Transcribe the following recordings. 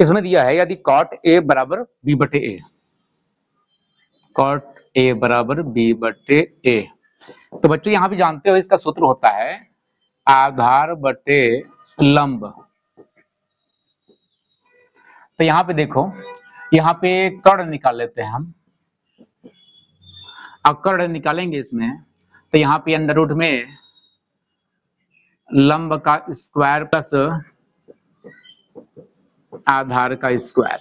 इसमें दिया है यदि cot A बराबर B बटे A, cot A बराबर B बटे A, तो बच्चों यहाँ भी जानते हो इसका सूत्र होता है आधार बटे लंब। तो यहाँ पे देखो, यहाँ पे कर्ण निकाल लेते हैं हम। अब कर्ण निकालेंगे इसमें, तो यहाँ पे अंडर रूट में लंब का स्क्वायर प्लस आधार का स्क्वायर,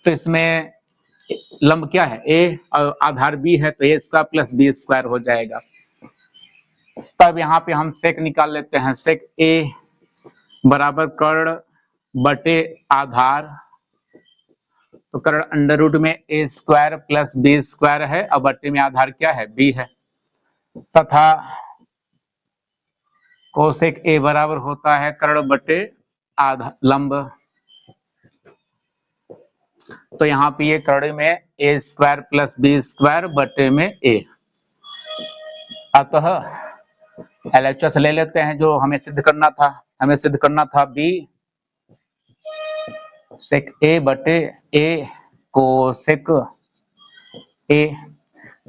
तो इसमें लंब क्या है a और आधार b है, तो a square plus b square हो जाएगा। तब यहाँ पे हम सेक निकाल लेते हैं, सेक a बराबर कर्ण बटे आधार, तो कर्ण अंडर रूट में a square plus b square है और बटे में आधार क्या है b है, तथा कोसेक a बराबर होता है कर्ण बटे आधा लंब। तो यहाँ पे ये कर्ण में a square plus b square बटे में a, अतः LHS ले लेते हैं जो हमें सिद्ध करना था। हमें सिद्ध करना था b सेक a बटे a कोसेक a,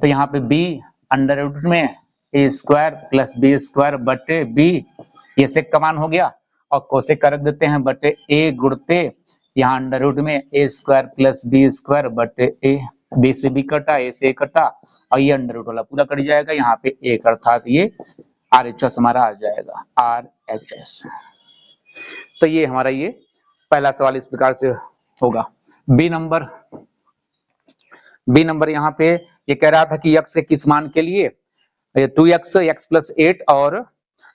तो यहाँ पे b अंडर रूट में a square plus b square बटे b, ये सेक का मान हो गया, और कोसेक का रख देते हैं बटे a गुणते यहाँ अंडर रूट में a square plus b square बटे a, b से b कटा, a से a कटा, और ये अंडर रूट वाला पूरा कट जाएगा, यहाँ पे एक अर्थात ये RHS हमारा आ जाएगा RHS। तो ये हमारा ये पहला सवाल इस प्रकार से होगा। बी नंबर यहाँ पे ये कह रहा था कि x के किस मान के लिए 2x x प्लस 8 और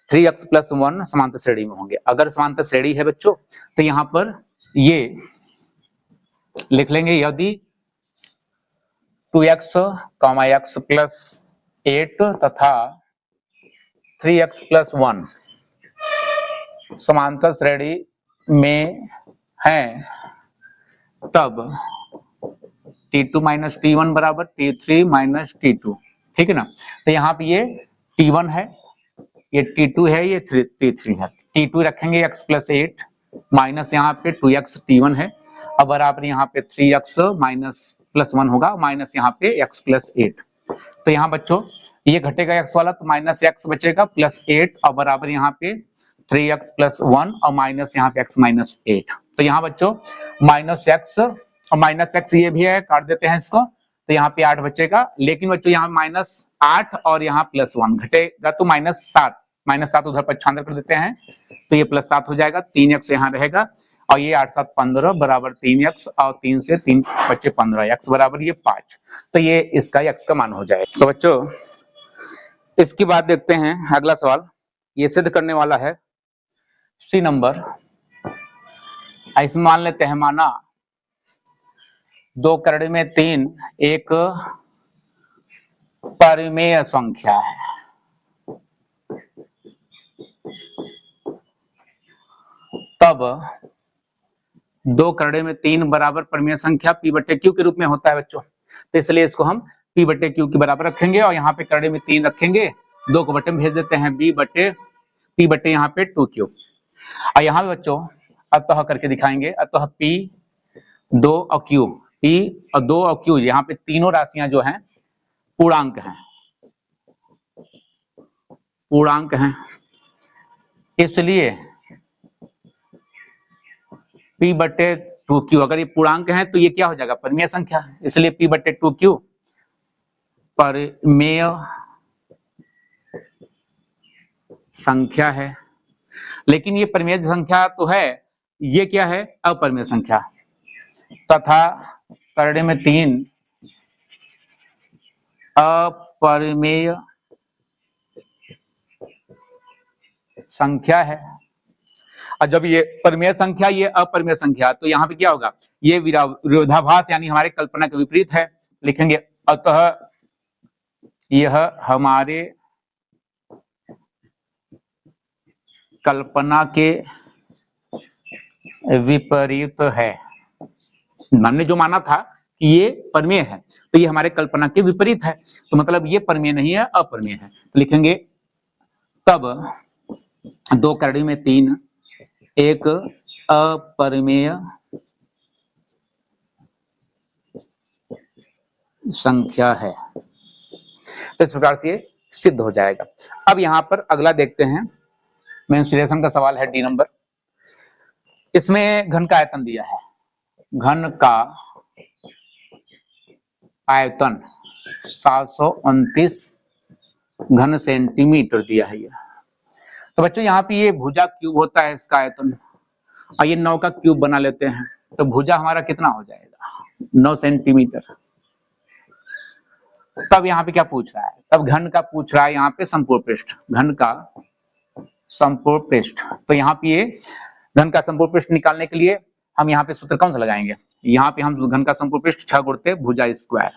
3x प्लस 1 समांतर श्रेणी में होंगे। अगर समांतर श्रेणी है बच्चों तो यहाँ पर ये लिख लेंगे यदि 2x, x प्लस 8 तथा 3x प्लस 1 समांतर श्रेणी में हैं, तब T2 माइनस T1 बराबर T3 माइनस T2, ठीक है ना। तो यहाँ पे ये T1 है, ये T2 है, ये T3 है। T2 रखेंगे x प्लस 8 माइनस यहाँ पे 2x T1 है, अब बराबर यहाँ पे 3x माइनस प्लस 1 होगा, माइनस यहाँ पे x प्लस 8। तो यहाँ बच्चों ये घटेगा x वाला, तो माइनस x बचेगा प्लस 8 और बराबर यहाँ पे 3x प्लस 1 और माइनस यहाँ पे x माइनस 8। तो यहाँ बच्चों माइनस x और माइनस x ये भी है, काट देते हैं इसको, तो यहाँ पे 8 बचेगा। लेकिन बच्चों यहाँ माइनस 8 और यहाँ प्लस 1 घटेगा तो माइनस 7 उधर पक्षांतर कर देते हैं, तो ये प्लस 7 हो जाएगा, 3x यहाँ रहेगा, और ये 8 7 15 बराबर 3x और 3 से 3 बच्चे 15, x बराबर ये 5। तो ये इसका x का मान हो जाएगा। तो बच्चों इसके बाद देखते हैं अगला सवाल, ये सिद्ध करने वाला है सी नंबर। इसमें मान लेते हैं, माना 2 कर्ण में 3 एक परिमेय संख्या है, तब 2 कर्ण में 3 बराबर परिमेय संख्या p बटे q के रूप में होता है बच्चों। तो इसलिए इसको हम p बटे q के बराबर रखेंगे, और यहाँ पे कर्ण में 3 रखेंगे, 2 को बटे में भेज देते हैं p बटे यहाँ पे 2q। और यहाँ पे बच्चों अतः करके दिखाएंगे, अतः p 2 और q, p और 2 और q, यहाँ पे तीनों राशियां जो हैं पूर्णांक हैं, इसलिए p बटे 2q, अगर ये पूर्णांक है तो ये क्या हो जाएगा परिमेय संख्या, इसलिए p बटे 2q परिमेय संख्या है। लेकिन ये परिमेय संख्या तो है, ये क्या है अपरिमेय संख्या, तथा कर्ण में 3 अपरिमेय संख्या है। और जब ये परिमेय संख्या ये अपरिमेय संख्या, तो यहाँ पे क्या होगा, ये विरोधाभास यानी हमारे कल्पना के विपरीत है, लिखेंगे अतः यह हमारे कल्पना के विपरीत है। हमने जो माना था कि ये परिमेय है, तो ये हमारे कल्पना के विपरीत है, तो मतलब ये परिमेय नहीं है अपरिमेय है। तो लिखेंगे तब 2 कर्ण में 3 एक अपरिमेय संख्या है। तो इस प्रकार से ये सिद्ध हो जाएगा। अब यहाँ पर अगला देखते हैं, मेंसुरेशन का सवाल है डी नंबर। इसमें घन का आयतन दिया है, घन का आयतन 729 घन सेंटीमीटर दिया है ये। तो बच्चों यहाँ पे ये भुजा क्यूब होता है इसका आयतन, और ये 9 का क्यूब बना लेते हैं, तो भुजा हमारा कितना हो जाएगा 9 सेंटीमीटर। तब यहाँ पे क्या पूछ रहा है, तब घन का पूछ रहा है यहाँ पे संपूर्ण पृष्ठ, घन का संपूर्ण पृष्ठ। तो यहाँ पे ये घन का संपूर्ण पृष्ठ निकालने के लिए हम यहाँ पे सूत्र कौन सा लगाएंगे, यहाँ पे हम घन का संपूर्ण पृष्ठ 6 गुणित भुजा स्क्वायर,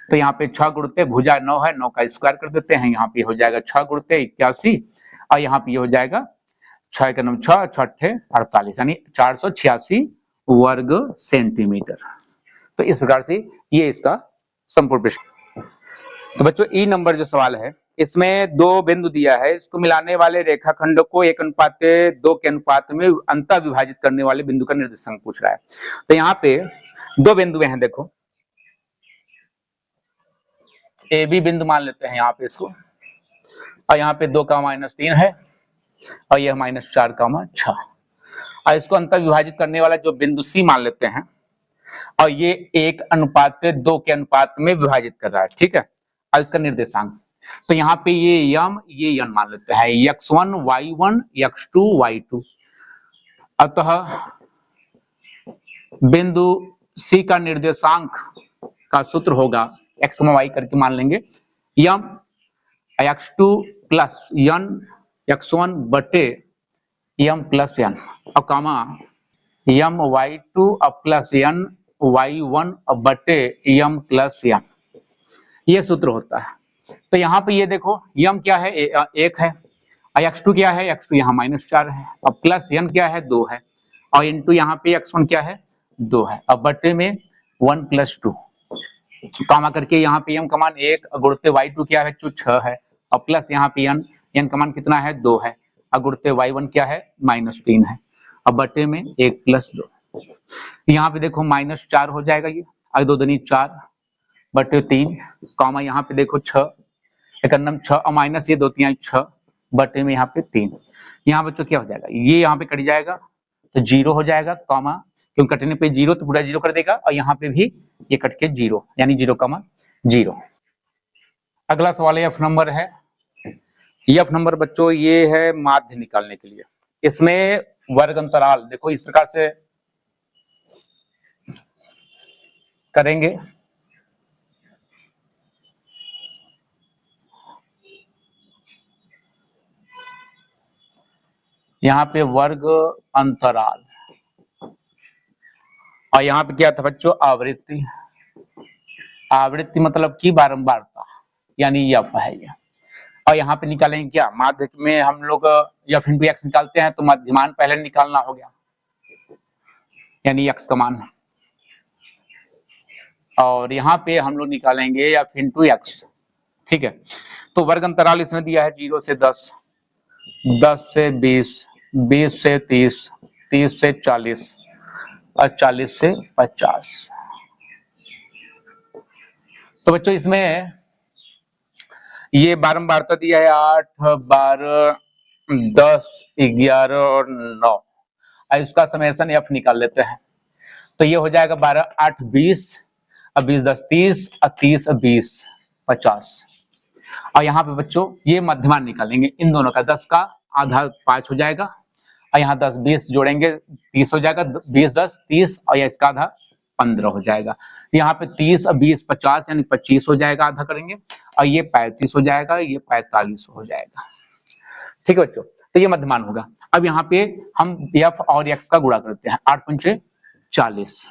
तो यहाँ पे 6 गुणित भुजा 9 है, 9 का स्क्वायर कर देते हैं, यहाँ पे हो जाएगा 6 गुणित 81, और यहाँ पे हो जाएगा 6 के 9 6 6 48 यानी 486 वर्ग सेंटीमीटर। तो इस प्रकार से ये इसका संपूर्ण पृष्ठ। तो बच्चों ई नंबर जो सवाल है, इसमें दो बिंदु दिया है, इसको मिलाने वाले रेखाखंड को 1:2 के अनुपात में अंतः विभाजित करने वाले बिंदु का निर्देशांक पूछ रहा है। तो यहाँ पे दो बिंदु हैं, देखो ए बी बिंदु मान लेते हैं यहाँ पे इसको, और यहाँ पे 2 का -3 है, और यह -4 का 6, और इसको अंतः विभाजित करने वाला जो बिंदु सी मान लेते हैं, और ये 1:2 के अनुपात में विभाजित कर रहा है, ठीक है। और इसका निर्देशांक, तो यहाँ पे ये यम ये यन मान लेते हैं, x1 y1 x2 y2। अतः बिंदु सी का निर्देशांक का सूत्र होगा x y करके मान लेंगे, यम x2 प्लस यन x1 बटे यम प्लस यन, और कामा यम y2 प्लस यन y1 बटे यम प्लस यन, ये सूत्र होता है। तो यहाँ पे ये देखो यम क्या है 1 है, और x2 क्या है, x2 यहाँ -4 है, और प्लस यन क्या है 2 है, और इनटू यहाँ पे x1 क्या है 2 है, और बटे में 1 + 2, कामा करके यहाँ पे यम का मान 1, गुणते y2 क्या है 6 है, और प्लस यहाँ पे यन का मान कितना है 2 है, और गुणते y1 क्या है -3 है, और बटे में 1 + 2। यहाँ पे देखो -4 हो जाएगा ये, और 2 दूनी 4 बटे 3, कामा यहाँ पे देखो 6 एकन्नम 6, और माइनस ये 2 3 6 बटे में यहाँ पे 3। यहाँ बच्चों क्या हो जाएगा, ये यहाँ पे कट जाएगा तो 0 हो जाएगा, कामा क्योंकि कटने पे 0 तो पूरा 0 कर देगा, और यहाँ पे भी ये कट के 0 यानी 0,0। अगला सवाल एफ नंबर है। एफ नंबर बच्चों ये है माध्य निकालने के लिए, इसमें वर्ग अंतराल देखो इस प्रकार से करेंगे, यहाँ पे वर्ग अंतराल, और यहाँ पे क्या था बच्चों आवृत्ति, आवृत्ति मतलब की बारंबारता यानी यफ है ये, और यहाँ पे निकालेंगे क्या माध्य में हम लोग यफ इंटू एक्स निकालते हैं, तो मध्यमान पहले निकालना हो गया यानी एक्स का मान, और यहाँ पे हम लोग निकालेंगे यफ इंटू एक्स, ठीक है। तो वर्ग अंतराल इसमें दिया है 0 से 10, 10 से 20, 20 से 30, 30 से 40 और 40 से 50। तो बच्चों इसमें ये बारंबारता दिया है 8, 12, 10, 11 और 9, और इसका समेशन एफ निकाल लेते हैं। तो ये हो जाएगा 12 8 20, और 20 10 30, और 30 20 50। और यहाँ पे बच्चों ये मध्यमान निकालेंगे, इन दोनों का 10 का आधा 5 हो जाएगा, और यहाँ 10 20 जोड़ेंगे 30 हो जाएगा, 20 10 30, और इसका आधा 15 हो जाएगा। यहाँ पे 30 और 20 50 यानी 25 हो जाएगा, आधा करेंगे, और ये 35 हो जाएगा, ये 45 हो जाएगा, ठीक है बच्चों। तो ये मध्यमान होगा। अब यहाँ पे हम एफ और एक्स का गुणा करते हैं, 8 पंचे 40,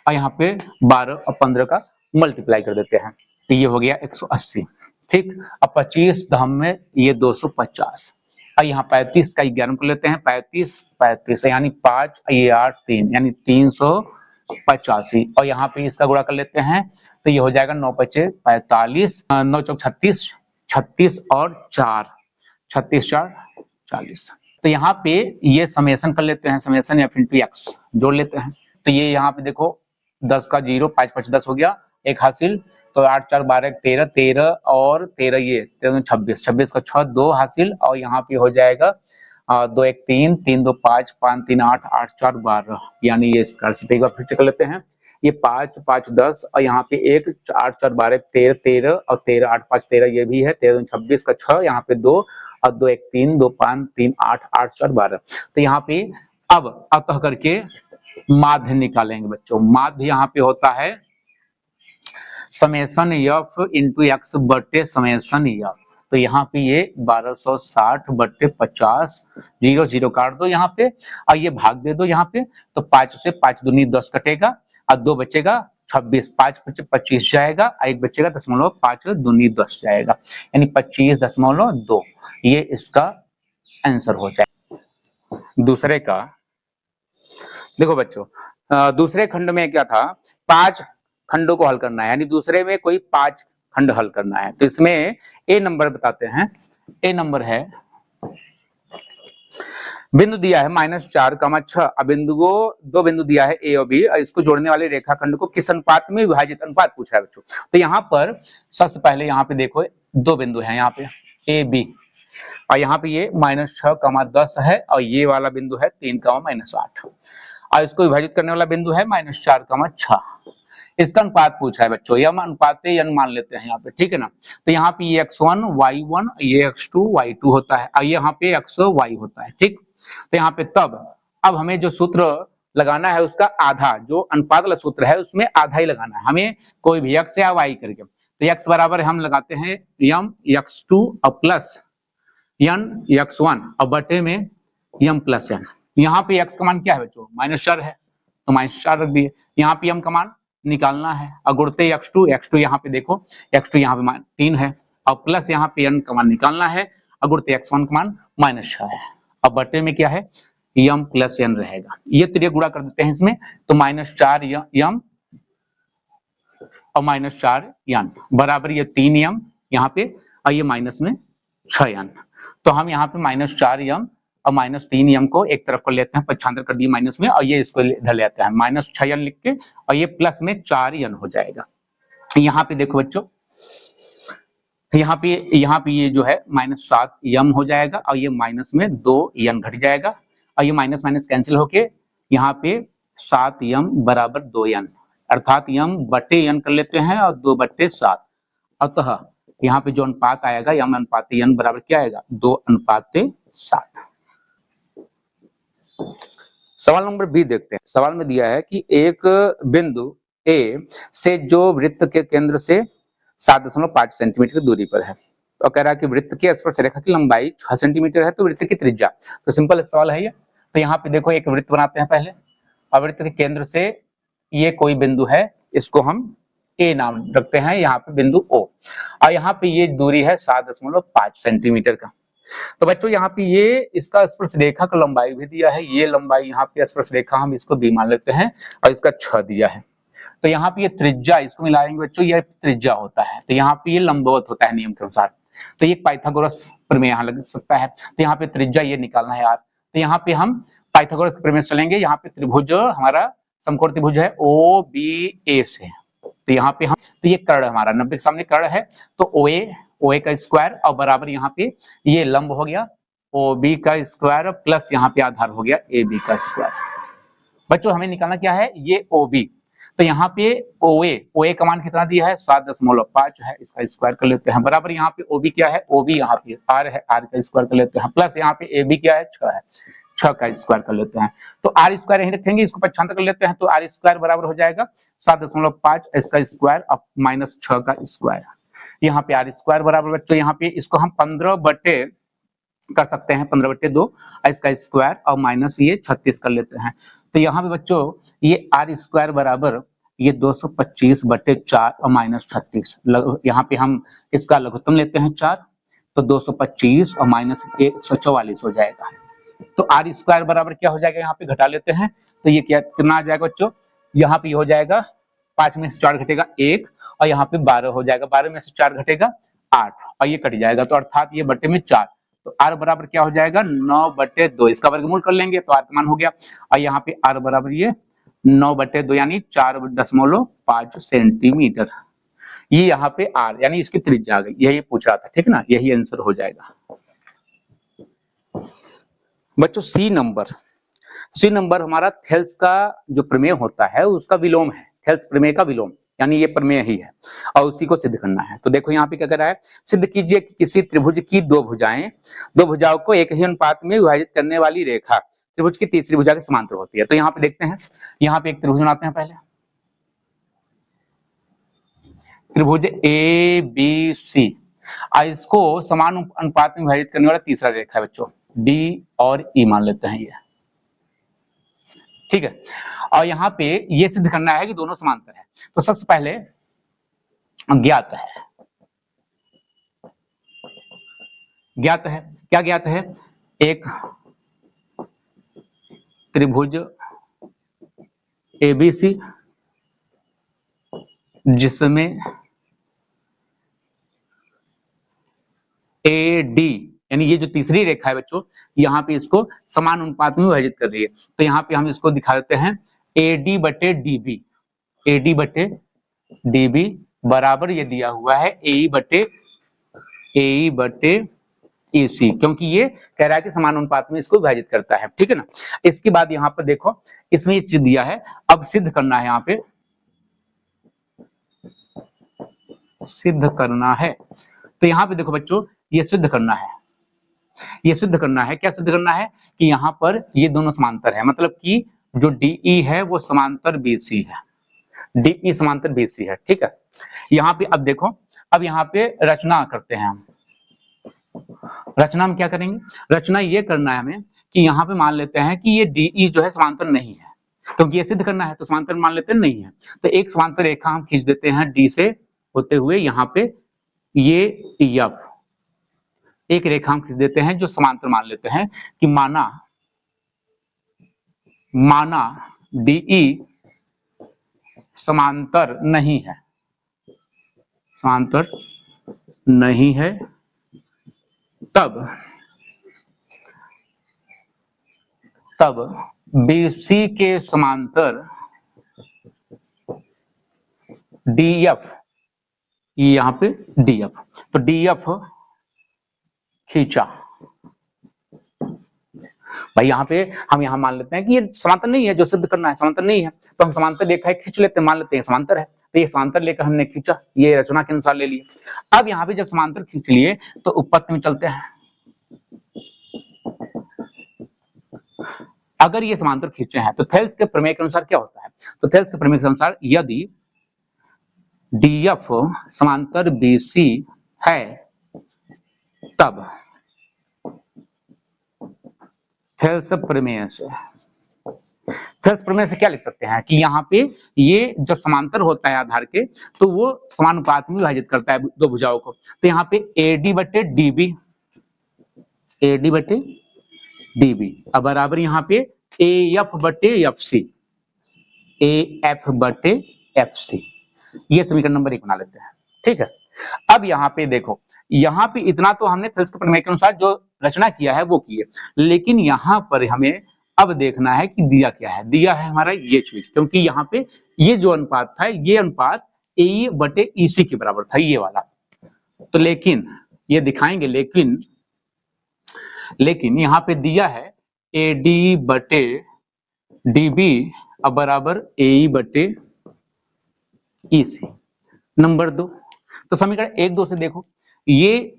और यहाँ पे 12 और 15 का मल्टीप्लाई कर देते हैं, तो ये हो गया 180, ठीक। अब 25 धम में ये 250, और यहाँ 35 का 11 को लेते हैं, 35 35 यानी 5, ये 8 3 यानी 385, और यहाँ पे इसका गुणा कर लेते हैं, तो ये हो जाएगा 9 5 45, 9 चौक 36, 36 और 4 36 4 40। तो यहाँ पे ये समेशन कर लेते हैं, समेशन एफ इंटू एक्स जोड़ लेते हैं। तो ये यहाँ पे देखो 10 का 0 5 5 10 हो गया, 1 हासिल, तो 8 4 12 13, 13 और 13 ये 13 26, 26 का 6 2 हासिल, और यहाँ पे हो जाएगा 2 1 3, 3 2 5, 5 3 8, 8 4 12, यानी ये इस प्रकार से। एक बार फिर से कर लेते हैं, ये 5 5 10 और यहाँ पे 1 8 4 12 13, 13 और 13 8 5 13 ये भी है, 13 26 का 6, यहाँ पे 2 और 2 1 3, 2 5 3 8, 8 4 12। तो यहाँ पे अब अतः करके माध्य निकालेंगे बच्चों। माध्य यहाँ पे होता है समेशन एफ इंटू एक्स बटे समेशन एफ। तो यहाँ पे ये 1260 बटे 50, 0 0 काट दो यहाँ पे और ये भाग दे दो यहाँ पे, तो 5 से 5 दूनी 10 कटेगा और 2 बचेगा 26, 5 25 जाएगा, 1 बचेगा 5 दूनी 10 जाएगा, यानी 25.2 ये इसका आंसर हो जाएगा। दूसरे का देखो बच्चों, दूसरे खंड में क्या था, 5 खंडों को हल करना है, यानी दूसरे में कोई 5 खंड हल करना है। तो इसमें ए नंबर बताते हैं। ए नंबर है, बिंदु दिया है -4, 6, बिंदु को 2 बिंदु दिया है ए और बी, और इसको जोड़ने वाले रेखाखंड को किस अनुपात में विभाजित, अनुपात पूछा है बच्चों। तो यहाँ पर सबसे पहले यहाँ पे देखो 2 बिंदु हैं यहाँ पे ए बी, और यहाँ पे ये -6, 10 है, और ये वाला बिंदु है 3, -8, और इसको विभाजित करने वाला बिंदु है -4, 6। इसका अनुपात पूछा है बच्चों, यम अनुपात n मान लेते हैं यहाँ पे, ठीक है ना। तो यहाँ पे ये x1 y1, ये x2 y2 होता है, और यहाँ पे x y होता है, ठीक। तो यहाँ पे तब अब हमें जो सूत्र लगाना है उसका आधा, जो अनुपात वाला सूत्र है उसमें आधा ही लगाना है हमें, कोई भी x या y करके। तो x बराबर हम लगाते हैं यम x2 और प्लस n x1 और बटे में यम प्लस n। यहाँ पे x का मान क्या है बच्चों, -4 है, तो -4 रख दिए। यहाँ पे m का मान निकालना है, और गुणते x2 यहाँ पे देखो, x2 यहाँ पे 3 है, और प्लस यहाँ पे n का मान निकालना है, और गुणते x1 का मान -6 है, और बटे में क्या है यम प्लस n रहेगा। ये तो गुणा कर देते हैं इसमें, तो -4 यम और -4 n बराबर ये 3 यम यहाँ पे, और ये माइनस में 6 n। तो हम यहाँ पे -4 यम और -3 यम को एक तरफ कर लेते हैं, पक्षांतर कर दिए माइनस में, और ये इसको इधर ले आते हैं -6 n लिख के, और ये प्लस में 4 n हो जाएगा। यहाँ पे देखो बच्चों, यहाँ पे ये जो है -7 यम हो जाएगा, और ये माइनस में 2 n घट जाएगा, और ये माइनस माइनस कैंसिल होके यहाँ पे 7 यम बराबर 2 n, अर्थात यम बटे n कर लेते हैं और 2 बटे 7। अतः यहाँ पे जो अनुपात आएगा यम अनुपात n बराबर क्या आएगा, 2 अनुपात 7। सवाल नंबर बी देखते हैं। सवाल में दिया है कि एक बिंदु ए से जो वृत्त के केंद्र से 7.5 सेंटीमीटर की दूरी पर है, तो कह रहा है कि वृत्त की स्पर्श रेखा की लंबाई 6 सेंटीमीटर है, तो वृत्त की त्रिज्या। तो सिंपल सवाल है ये। तो यहाँ पे देखो एक वृत्त बनाते हैं पहले, और वृत्त के केंद्र से ये कोई बिंदु है, इसको हम ए नाम रखते हैं, यहाँ पे बिंदु ओ, और यहाँ पे ये दूरी है 7.5 सेंटीमीटर का। तो बच्चों यहाँ पे ये इसका स्पर्श रेखा का लंबाई भी दिया है, ये लंबाई यहाँ पे स्पर्श रेखा हम इसको बी मान लेते हैं, और इसका 6 दिया है। तो यहाँ पे ये त्रिज्या, इसको मिलाएंगे बच्चों, ये त्रिज्या होता है, तो यहाँ पे ये लंबवत होता है नियम के अनुसार। तो ये पाइथागोरस प्रमेय यहाँ लग सकता है, तो यहाँ पे त्रिज्या ये निकालना है यार। तो यहाँ पे हम पाइथागोरस प्रमेय चलेंगे। यहाँ पे त्रिभुज हमारा समकोण त्रिभुज है ओ बी ए से, तो यहाँ पे हम, तो ये कर्ण हमारा 90 के सामने कर्ण है, तो OA का स्क्वायर और बराबर यहाँ पे ये लंब हो गया OB का स्क्वायर प्लस यहाँ पे आधार हो गया AB का स्क्वायर। बच्चों हमें निकालना क्या है, ये OB। तो यहाँ पे OA का मान कितना दिया है, 7.5 है, इसका स्क्वायर कर लेते हैं, बराबर यहाँ पे OB क्या है, OB यहाँ पे R है, R का स्क्वायर कर लेते हैं, प्लस यहाँ पे AB क्या है, 6 है, 6 का स्क्वायर कर लेते हैं। तो R स्क्वायर यहीं रखेंगे, इसको पक्षांतर कर लेते हैं, तो R स्क्वायर बराबर हो जाएगा 7.5 इसका स्क्वायर अब -6 का स्क्वायर। यहाँ पे R स्क्वायर बराबर बच्चों, यहाँ पे इसको हम 15 बटे कर सकते हैं, 15/2 इसका स्क्वायर और माइनस ये 36 कर लेते हैं। तो यहाँ पे बच्चों ये R स्क्वायर बराबर ये 225/4 और -36, यहाँ पे हम इसका लघुत्तम लेते हैं 4, तो 225 और -144 हो जाएगा। तो R स्क्वायर बराबर क्या हो जाएगा, यहाँ पे घटा लेते हैं, तो ये क्या कितना आ जाएगा बच्चों, यहाँ पे हो जाएगा 5 में से 4 घटेगा 1, और यहाँ पे 12 हो जाएगा, 12 में से 4 घटेगा 8, और ये कट जाएगा, तो अर्थात ये बटे में 4, तो R बराबर क्या हो जाएगा 9/2, इसका वर्गमूल कर लेंगे तो R का मान हो गया, और यहाँ पे R बराबर ये 9/2 यानी 4.5 सेंटीमीटर। ये यहाँ पे आर यानी इसकी त्रिज्या आ गई, यही पूछ रहा था, ठीक ना, यही आंसर हो जाएगा। बच्चों सी नंबर हमारा थेल्स का जो प्रमेय होता है उसका विलोम है, थेल्स प्रमेय का विलोम, यानी ये प्रमेय ही है और उसी को सिद्ध करना है। तो देखो यहाँ पे क्या कर रहा है, सिद्ध कीजिए कि किसी त्रिभुज की दो भुजाओं को एक ही अनुपात में विभाजित करने वाली रेखा त्रिभुज की तीसरी भुजा के समांतर होती है। तो यहाँ पे देखते हैं, यहाँ पे एक त्रिभुज बनाते हैं पहले, त्रिभुज ए बी सी, इसको समान अनुपात में विभाजित करने वाला तीसरा रेखा है बच्चों, डी और ई मान लेते हैं ये, ठीक है। और यहाँ पे ये सिद्ध करना है कि दोनों समांतर है। तो सबसे पहले ज्ञात है क्या ज्ञात है, एक त्रिभुज एबीसी जिसमें ए डी यानी ये जो तीसरी रेखा है बच्चों, यहाँ पे इसको समान अनुपात में विभाजित कर रही है। तो यहाँ पे हम इसको दिखा देते हैं AD बटे DB, AD बटे DB बराबर ये दिया हुआ है AE बटे EC, क्योंकि ये कह रहा है कि समान अनुपात में इसको विभाजित करता है, ठीक है ना। इसके बाद यहाँ पर देखो, इसमें ये चीज दिया है, अब सिद्ध करना है, यहाँ पे सिद्ध करना है। तो यहाँ पे देखो बच्चों, ये सिद्ध करना है, क्या सिद्ध करना है कि यहाँ पर ये दोनों समांतर है, मतलब कि जो DE है वो समांतर BC है, DE समांतर BC है, ठीक है। यहाँ पे अब देखो, अब यहाँ पे रचना करते हैं हम, रचना में क्या करेंगे, रचना ये करना है हमें कि यहाँ पे मान लेते हैं कि ये DE जो है समांतर नहीं है, क्योंकि ये सिद्ध करना है तो समांतर मान लेते हैं नहीं है। तो एक समांतर रेखा हम खींच देते हैं D से होते हुए यहाँ पे, ये F एक रेखा हम खींच देते हैं जो समांतर मान लेते हैं कि माना DE समांतर नहीं है, तब BC के समांतर DF, यहाँ पे DF, तो DF खींचा भाई, यहाँ पे हम यहाँ मान लेते हैं कि ये समांतर नहीं है, जो सिद्ध करना है समांतर नहीं है, तो हम समांतर रेखा खींच लेते हैं, मान लेते हैं समांतर है, तो ये समांतर लेकर हमने खींचा, ये रचना के अनुसार ले लिया। अब यहाँ पे जब समांतर खींच लिए तो उपपत्ति में चलते हैं, अगर ये समांतर खींचे हैं तो थेल्स के प्रमेय के अनुसार क्या होता है, तो थेल्स के प्रमेय के अनुसार यदि DF समांतर BC है तब थेल्स प्रमेय से क्या लिख सकते हैं कि यहाँ पे ये जब समांतर होता है आधार के तो वो समानुपात में विभाजित करता है दो भुजाओं को। तो यहाँ पे AD बटे DB अब बराबर यहाँ पे AF बटे FC, ये समीकरण नंबर 1 बना लेते हैं, ठीक है। अब यहाँ पे देखो, यहाँ पे इतना तो हमने थेल्स के प्रमेय के अनुसार जो रचना किया है वो की है, लेकिन यहाँ पर हमें अब देखना है कि दिया क्या है, दिया है हमारा ये चीज, क्योंकि यहाँ पे ये जो अनुपात था ये अनुपात AE बटे EC के बराबर था, ये वाला। तो लेकिन ये दिखाएंगे, लेकिन यहाँ पे दिया है AD बटे DB अब बराबर AE बटे EC। नंबर 2, तो समीकरण 1-2 से देखो, ये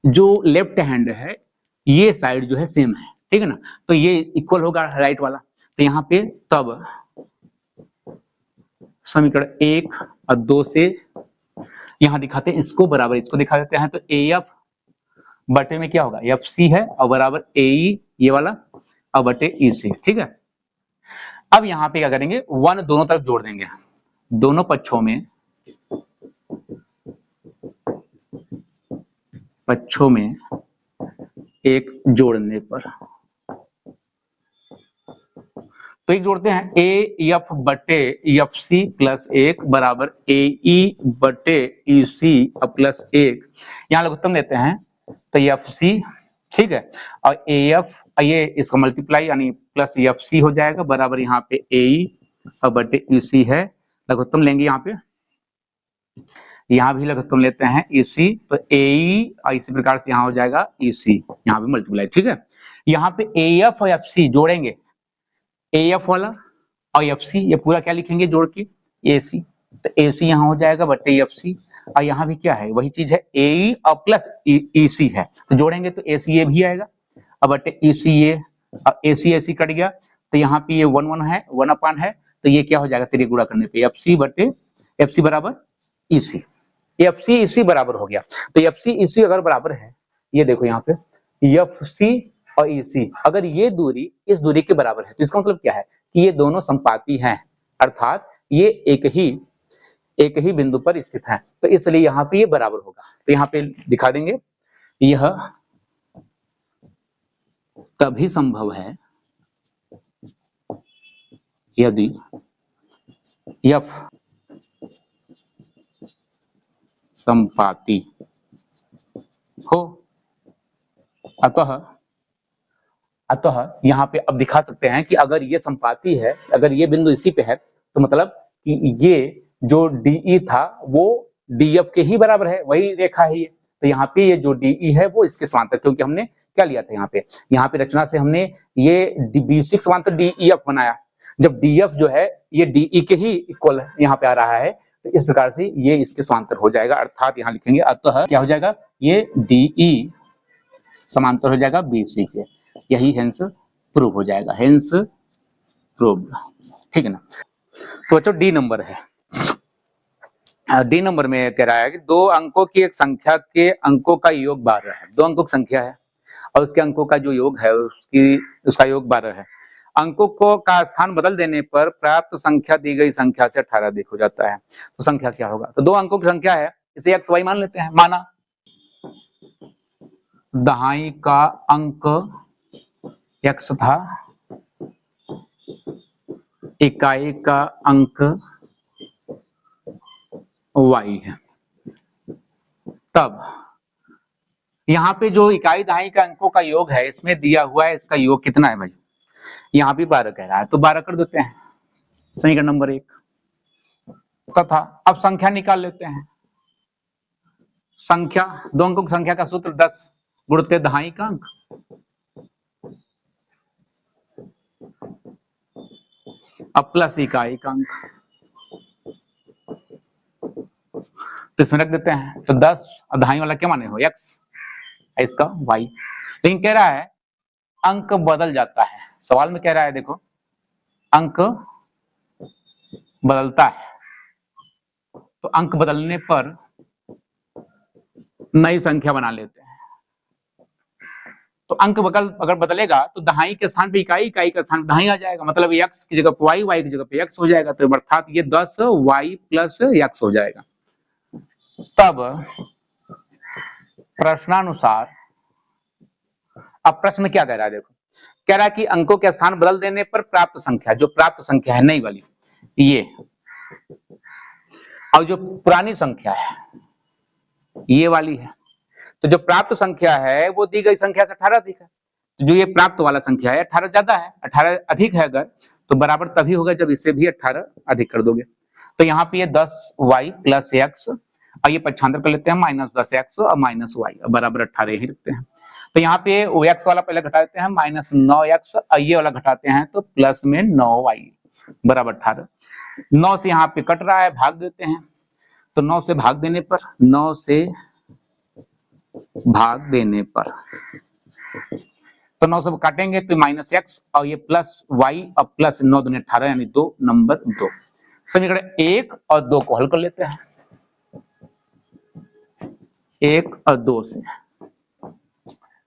जो लेफ्ट हैंड है ये साइड जो है सेम है, ठीक है ना, तो ये इक्वल होगा राइट वाला। तो यहाँ पे तब समीकरण 1 और 2 से यहाँ दिखाते हैं, इसको बराबर इसको दिखा देते हैं, तो AF बटे में क्या होगा FC है और बराबर AE ये वाला और बटे EC, ठीक है। अब यहाँ पे क्या करेंगे, 1 दोनों तरफ जोड़ देंगे, दोनों पक्षों में एक जोड़ने पर, तो एक जोड़ते हैं AF बटे FC प्लस 1 बराबर AE बटे EC प्लस 1, यहाँ लघुत्तम लेते हैं तो FC, ठीक है, और AF ये इसका मल्टीप्लाई यानी प्लस FC हो जाएगा बराबर यहाँ पे AE और बटे ईसी है, लघुत्तम लेंगे यहाँ पे, यहाँ भी लघुत्तम लेते हैं ईसी, तो एई और इसी प्रकार से यहाँ हो जाएगा ईसी, यहाँ पे मल्टीप्लाई, ठीक है। यहाँ पे एएफ और एफसी जोड़ेंगे, एएफ वाला और एफसी, ये पूरा क्या लिखेंगे जोड़ के, एसी, तो एसी यहाँ हो जाएगा बटे एफसी, और यहाँ भी क्या है वही चीज है, एई और प्लस ईसी है, तो जोड़ेंगे तो एसी ए भी आएगा, अब बटे ईसी ए, और एसी एसी कट गया, तो यहाँ पे ये 1 है, 1 अपान है, तो ये क्या हो जाएगा तेरे गुणा करने पे, एफसी बटे एफसी बराबर ईसी, एफसी ईसी बराबर हो गया। तो एफसी ईसी अगर बराबर है, ये देखो यहाँ पे एफसी और ईसी अगर ये दूरी इस दूरी के बराबर है, तो इसका मतलब क्या है कि ये दोनों संपाती हैं, अर्थात ये एक ही बिंदु पर स्थित है, तो इसलिए यहाँ पे ये बराबर होगा। तो यहाँ पे दिखा देंगे, यह तभी संभव है यदि एफ संपाती हो, अतः यहाँ पे अब दिखा सकते हैं कि अगर ये संपाती है, अगर ये बिंदु इसी पे है, तो मतलब कि ये जो डीई था वो डीएफ के ही बराबर है, वही रेखा है ये, तो यहाँ पे ये जो डीई है वो इसके समांतर, क्योंकि हमने क्या लिया था यहाँ पे रचना से हमने ये बीसी के समांतर डीईएफ बनाया, जब डीएफ जो है ये डीई के ही इक्वल यहाँ पे आ रहा है, तो इस प्रकार से ये इसके समांतर हो जाएगा, अर्थात यहाँ लिखेंगे अतः क्या हो जाएगा, ये डीई समांतर हो जाएगा बीसी के, यही हेंस प्रूव हो जाएगा, हेंस प्रूव, ठीक है ना। तो बच्चों डी नंबर है, डी नंबर में कह रहा है कि दो अंकों की एक संख्या के अंकों का योग 12 है, दो अंकों की संख्या है और उसके अंकों का जो योग है उसका योग 12 है, अंकों को का स्थान बदल देने पर प्राप्त संख्या दी गई संख्या से 18 अधिक हो जाता है, तो संख्या क्या होगा, तो दो अंकों की संख्या है, इसे एक्स वाई मान लेते हैं, माना दहाई का अंक एक्स था, इकाई का अंक वाई है, तब यहाँ पे जो इकाई दहाई का अंकों का योग है इसमें दिया हुआ है, इसका योग कितना है भाई, यहाँ भी 12 कह रहा है, तो 12 कर देते हैं, समीकरण नंबर 1, तथा अब संख्या निकाल लेते हैं, संख्या दो अंकों की संख्या का सूत्र 10 गुणते दहाई का अंक, अब प्लस इकाई का अंक, तो इसमें रख देते हैं, तो 10 दहाई वाला क्या माने हो एक्स, इसका वाई, लेकिन कह रहा है अंक बदल जाता है, सवाल में कह रहा है देखो अंक बदलता है, तो अंक बदलने पर नई संख्या बना लेते हैं, तो अंक अगर बदलेगा तो दहाई के स्थान पे इकाई, इकाई के स्थान पे दहाई आ जाएगा, मतलब एक्स की जगह पे वाई, वाई की जगह पे एक्स हो जाएगा, तो अर्थात ये 10 वाई प्लस एक्स हो जाएगा। तब प्रश्नानुसार, अब प्रश्न क्या कह रहा है देखो, कह रहा है कि अंकों के स्थान बदल देने पर प्राप्त संख्या, जो प्राप्त संख्या है नई वाली ये, और जो पुरानी संख्या है ये वाली है, तो जो प्राप्त संख्या है वो दी गई संख्या से 18 अधिक है, तो जो ये प्राप्त वाला संख्या है 18 ज्यादा है, 18 अधिक है अगर, तो बराबर तभी होगा जब इसे भी 18 अधिक कर दोगे, तो यहाँ पे ये 10y प्लस एक्स, और ये पक्षांतर कर लेते हैं -10x और -y बराबर 18 ही रखते हैं, तो यहाँ पे x वाला पहले घटा देते हैं -9x, और ये वाला घटाते हैं तो प्लस में 9y बराबर 18, 9 से यहाँ पे कट रहा है, भाग देते हैं, तो 9 से भाग देने पर, 9 से भाग देने पर, तो 9 से काटेंगे तो -x और ये प्लस y और प्लस 9 दूनी 18 यानी 2 नंबर 2, समीकरण 1 और 2 को हल कर लेते हैं, 1 और 2 से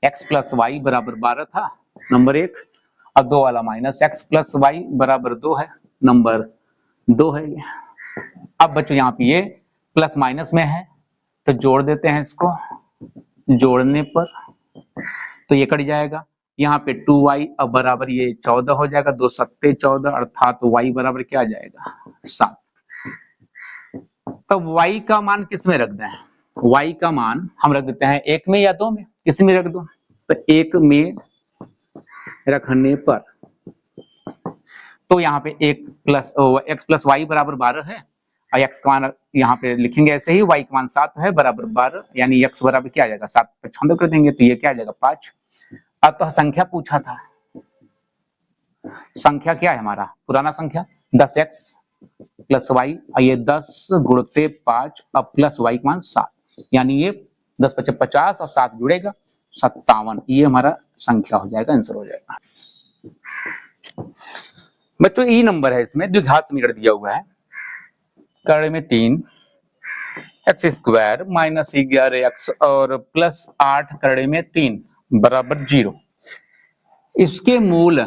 x प्लस वाई बराबर 12 था नंबर 1, और 2 वाला -x प्लस वाई बराबर 2 है नंबर 2 है ये। अब बच्चों यहाँ पे ये प्लस माइनस में है तो जोड़ देते हैं इसको, जोड़ने पर तो ये कट जाएगा, यहाँ पे 2y अब बराबर ये 14 हो जाएगा, 2 सत्ते 14 अर्थात y बराबर क्या आ जाएगा 7, तो y का मान किस में रख दें, y का मान हम रख देते हैं 1 में या 2 में, किसी में रख दो, तो 1 में रखने पर तो यहाँ पे x प्लस वाई बराबर 12 है और x का मान यहाँ पे लिखेंगे ऐसे ही, y का मान 7 है बराबर 12, यानी x बराबर क्या आ जाएगा 7 पे 6 कर देंगे तो ये क्या आ जाएगा 5। अब तो संख्या पूछा था, संख्या क्या है हमारा पुराना संख्या 10x प्लस वाई, और ये 10 गुणते 5 अब प्लस वाई का मान 7, यानी ये 10 × 5 = 50 और 7 जुड़ेगा 57, ये हमारा संख्या हो जाएगा, आंसर हो जाएगा। बच्चों ई नंबर है, इसमें द्विघात समीकरण दिया हुआ है, कड़े में 3 x स्क्वायर माइनस 11x और प्लस 8 कड़े में 3 बराबर 0, इसके मूल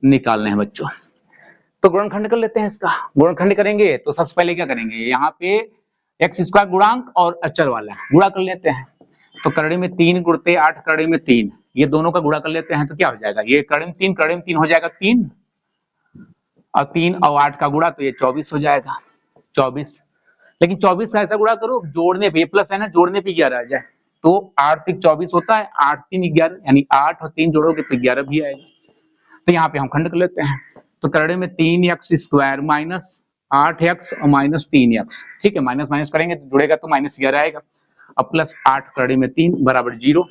निकालने हैं बच्चों। तो गुणनखंड कर लेते हैं, इसका गुणनखंड करेंगे तो सबसे पहले क्या करेंगे, यहाँ पे x स्क्वायर गुणांक और अचर वाला गुणा कर लेते हैं, तो कड़े में 3 गुणते 8 कड़े में 3, ये दोनों का गुणा कर लेते हैं तो क्या हो जाएगा, ये कड़े में 3 हो जाएगा 3 और 3 और 8 का गुणा तो ये 24 हो जाएगा 24। लेकिन 24 का ऐसा गुणा करो जोड़ने पे प्लस है ना, जोड़ने पे 11 आ जाए, तो 8 3 24 होता है, 8 3 11, यानी 8 और 3 जोड़ोगे तो 11 भी आएगा। तो यहाँ पे हम खंड कर लेते हैं, तो करड़े में 3x स्क्वायर माइनस 8x और माइनस 3x, ठीक है, माइनस माइनस करेंगे तो जुड़ेगा तो माइनस 11 आएगा, अब प्लस 8 करड़े में 3 बराबर 0।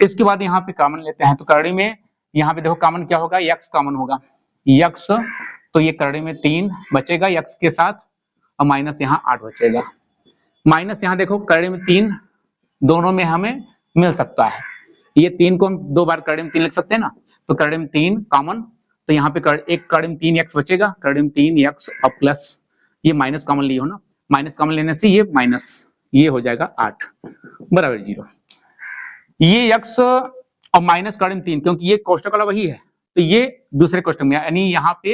इसके बाद यहाँ पे कॉमन लेते हैं, तो करड़े में यहाँ पे देखो कॉमन क्या होगा, x कॉमन होगा, x, तो ये करड़े में 3 बचेगा x के साथ और माइनस यहाँ 8 बचेगा, माइनस यहाँ देखो करड़े में 3 दोनों में हमें मिल सकता है, ये 3 को हम 2 बार करड़े में 3 लिख सकते हैं ना, तो करड़े में 3 कॉमन, तो यहाँ पे एक करड़े में 3x बचेगा, करड़े में 3x और प्लस ये माइनस कॉमन लिए हो ना, माइनस कॉमन लेने से ये माइनस, ये हो जाएगा 8 बराबर 0। ये x और माइनस करड़े में 3, क्योंकि ये कोष्टक वाला वही है तो ये दूसरे कोष्टक में, यानी यहाँ पे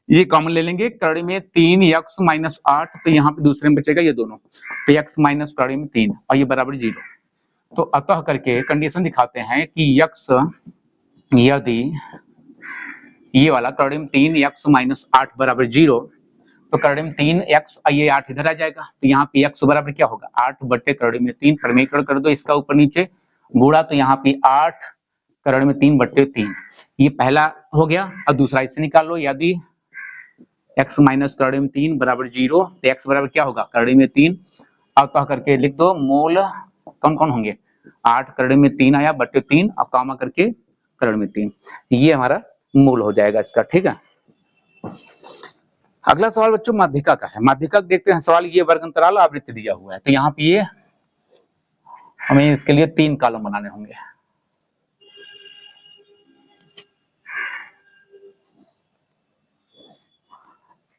ये कॉमन ले लेंगे, करड़े में 3x माइनस 8, तो यहाँ पे दूसरे में बचेगा ये दोनों, तो x माइनस करड़े में 3 और ये बराबर 0। तो अतः करके कंडीशन दिखाते हैं कि x यदि ये वाला करड़े में 3x माइनस 8 बराबर 0, तो करड़े में 3x और ये 8 इधर आ जाएगा, तो यहाँ पे x बराबर क्या होगा 8 बटे करड़े में 3, समीकरण कर दो इसका ऊपर नीचे गुणा, तो यहाँ पे 8 करड़े में 3 बटे 3, ये पहला हो गया। और दूसरा इससे निकाल लो, यदि x माइनस करड़े में 3 बराबर 0, तो x बराबर क्या होगा करड़े में 3, और तो करके लिख दो मूल कौन कौन होंगे, 8 करड़े में 3 आया बटे 3 और कामा करके करड़े में 3, ये हमारा मूल हो जाएगा इसका, ठीक है। अगला सवाल बच्चों माध्यिका का है, माध्यिका देखते हैं सवाल, ये वर्ग अंतराल आवृत्ति दिया हुआ है, तो यहाँ पे ये हमें इसके लिए 3 कॉलम बनाने होंगे,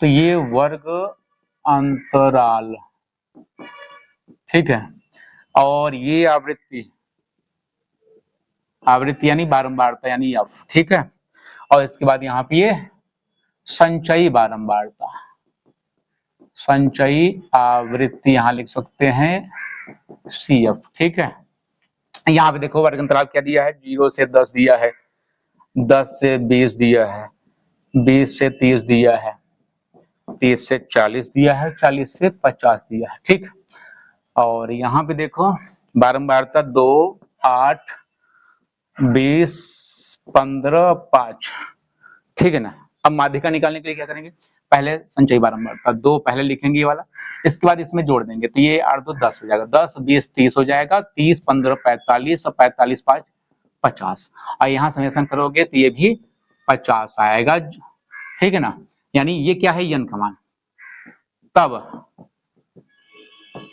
तो ये वर्ग अंतराल, ठीक है, और ये आवृत्ति, आवृत्ति यानी बारंबारता यानी f, ठीक है, और इसके बाद यहाँ पे ये संचयी बारंबारता, संचयी आवृत्ति यहाँ लिख सकते हैं CF, ठीक है। यहाँ पे देखो वर्ग अंतराल क्या दिया है, 0 से 10 दिया है, 10 से 20 दिया है, 20 से 30 दिया है, 30 से 40 दिया है, 40 से 50 दिया है, ठीक। और यहाँ पे देखो बारंबारता 2 8 20 15 5, ठीक है ना। अब माध्यिका निकालने के लिए क्या करेंगे, पहले संचयी बारंबारता 2 पहले लिखेंगे ये वाला, इसके बाद इसमें जोड़ देंगे, तो ये 8 2 10 हो जाएगा, 10 20 30 हो जाएगा, 30 15 45 और 45 5 50, और यहाँ समेशन करोगे तो ये भी 50 आएगा, ठीक है ना। यानी ये क्या है n का मान। तब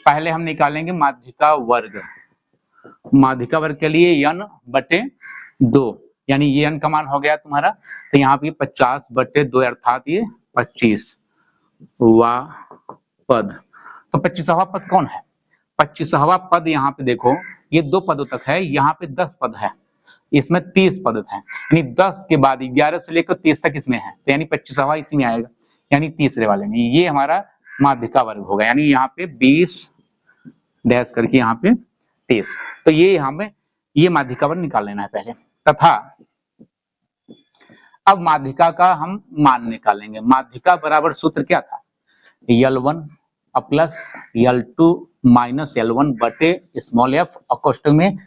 पहले हम निकालेंगे माध्यिका वर्ग, माध्यिका वर्ग के लिए n बटे 2, यानी ये n का मान हो गया तुम्हारा, तो यहाँ पे 50 बटे 2 अर्थात ये 25वां पद। तो 25वां पद कौन है, 25वां पद यहाँ पे देखो ये 2 पदों तक है, यहाँ पे 10 पद है, इसमें 30 पद है, यानी 10 के बाद 11 से लेकर 30 तक इसमें है, तो यानी 25वां इसमें आएगा, यानी तीसरे वाले में, ये हमारा माध्यिका वर्ग होगा, यानी यहाँ पे 20 डैश करके यहाँ पे 30, तो ये हमें ये माध्यिका वर्ग निकाल लेना है पहले। तथा अब माध्यिका का हम मान निकालेंगे, माध्यिका बराबर सूत्र क्या था, L1 plus L2 minus L1 बटे स्मॉल f और कोष्टक में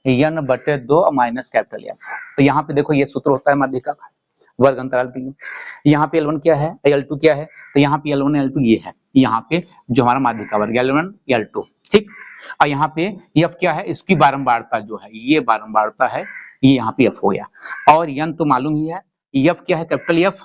n बटे 2 माइनस कैपिटल F। तो यहाँ पे देखो ये सूत्र होता है माध्यिका का, वर्ग अंतराल पे। यहाँ पे L1 क्या है, L2 क्या है, तो यहाँ पे L1 L2 ये है, यहाँ पे जो हमारा माध्यिका वर्ग L1 L2, ठीक। और यहाँ पे F क्या है, इसकी बारंबारता जो है, ये बारंबारता है, ये यहाँ पे F हो गया। और N तो मालूम ही है, F क्या है, कैपिटल F,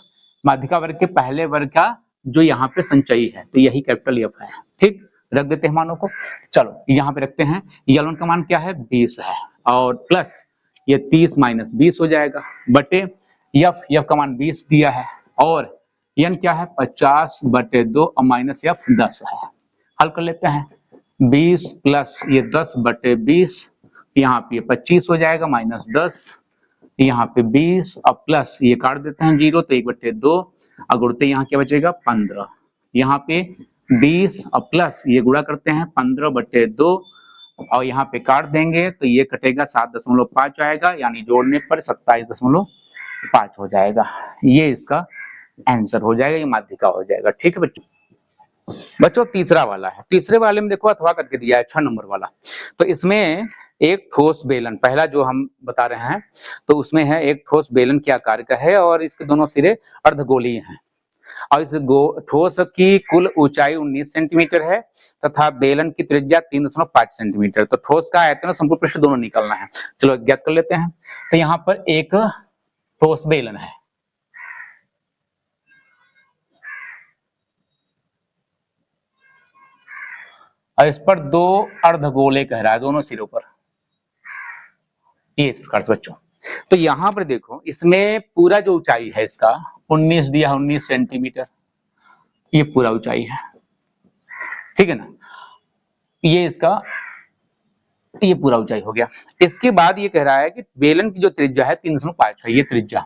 माध्यिका वर्ग के पहले वर्ग का जो यहाँ पे संचयी है, तो यही कैपिटल F है, ठीक। रख देते हैं मानों को, चलो यहाँ पे रखते हैं। L1 का मान क्या है, 20 है, और प्लस ये 30 माइनस 20 हो जाएगा, बटे F का मान 20 दिया है, और N क्या है, 50/2 और माइनस F 10 है। हल कर लेते हैं, 20 प्लस ये 10/20, यहाँ पे 25 हो जाएगा, माइनस 10, यहाँ पे 20 और प्लस ये काट देते हैं 0, तो 1/2 और गुणते यहाँ क्या बचेगा, 15, यहाँ पे 20 और प्लस ये गुणा करते हैं 15/2 और यहाँ पे काट देंगे तो ये कटेगा 7.5 आएगा, यानी जोड़ने पर 27.5 हो जाएगा। ये इसका आंसर हो जाएगा, ये माध्यिका हो जाएगा, ठीक है बच्चों। तीसरा वाला है, तीसरे वाले में देखो अथवा करके दिया है 6 नंबर वाला। तो इसमें एक ठोस बेलन, पहला जो हम बता रहे हैं, तो उसमें है एक ठोस बेलन के आकार का है और इसके दोनों सिरे अर्धगोलीय हैं, और इस ठोस की कुल ऊंचाई 19 सेंटीमीटर है तथा बेलन की त्रिज्या 3.5 सेंटीमीटर। तो ठोस का आयतन और संपूर्ण पृष्ठ दोनों निकालना है, चलो ज्ञात कर लेते हैं। तो यहाँ पर एक ठोस बेलन है, और इस पर 2 अर्धगोले कह रहा है दोनों सिरों पर, ये इस प्रकार से बच्चों। तो यहाँ पर देखो, इसमें पूरा जो ऊंचाई है इसका 19 दिया, 19 सेंटीमीटर, ये पूरा ऊंचाई है, ठीक है ना, ये इसका ये पूरा ऊंचाई हो गया। इसके बाद ये कह रहा है कि बेलन की जो त्रिज्या है 3.5 है, ये त्रिज्या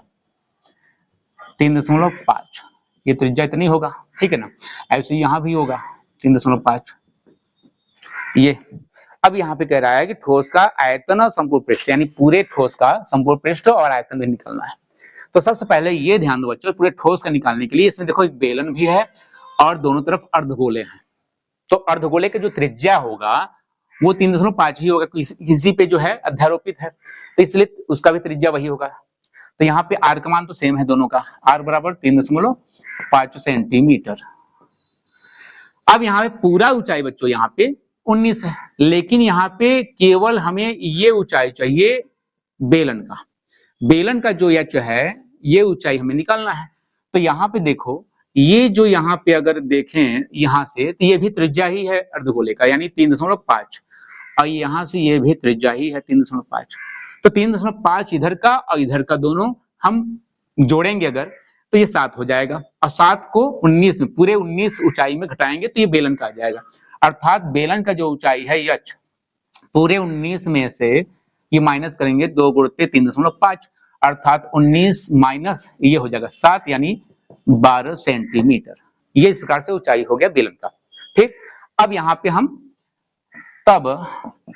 3.5, ये त्रिज्या इतनी होगा, ठीक है ना। ऐसे यहाँ भी होगा 3.5 ये। अब यहाँ पे कह रहा है कि ठोस का आयतन और संपूर्ण पृष्ठ, यानी पूरे ठोस का संपूर्ण पृष्ठ और आयतन भी निकालना है। तो सबसे पहले ये ध्यान दो बच्चों, पूरे ठोस का निकालने के लिए इसमें देखो एक बेलन भी है और दोनों तरफ अर्धगोले हैं। तो अर्धगोले का जो त्रिज्या होगा वो 3.5 ही होगा, किसी पे जो है अध्यारोपित है, तो इसलिए उसका भी त्रिज्या वही होगा। तो यहाँ पे आर का मान तो सेम है दोनों का, आर बराबर 3.5 सेंटीमीटर। अब यहाँ पे पूरा ऊंचाई बच्चों यहाँ पे 19 है, लेकिन यहाँ पे केवल हमें ये ऊंचाई चाहिए बेलन का, बेलन का जो एच है ये ऊंचाई हमें निकालना है। तो यहाँ पे देखो, ये जो यहाँ पे अगर देखें यहाँ से, तो ये भी त्रिज्या ही है अर्धगोले का, यानी 3.5, और यहाँ से ये भी त्रिज्या ही है 3.5। तो 3.5 इधर का और इधर का दोनों हम जोड़ेंगे अगर, तो ये 7 हो जाएगा, और 7 को 19 में, पूरे 19 ऊंचाई में घटाएंगे तो ये बेलन का आ जाएगा। अर्थात बेलन का जो ऊंचाई है एच, पूरे 19 में से ये माइनस करेंगे 2 गुणित 3.5, अर्थात 19 माइनस ये हो जाएगा 7, यानी 12 सेंटीमीटर। ये इस प्रकार से ऊंचाई हो गया बेलन का, ठीक। अब यहाँ पे हम तब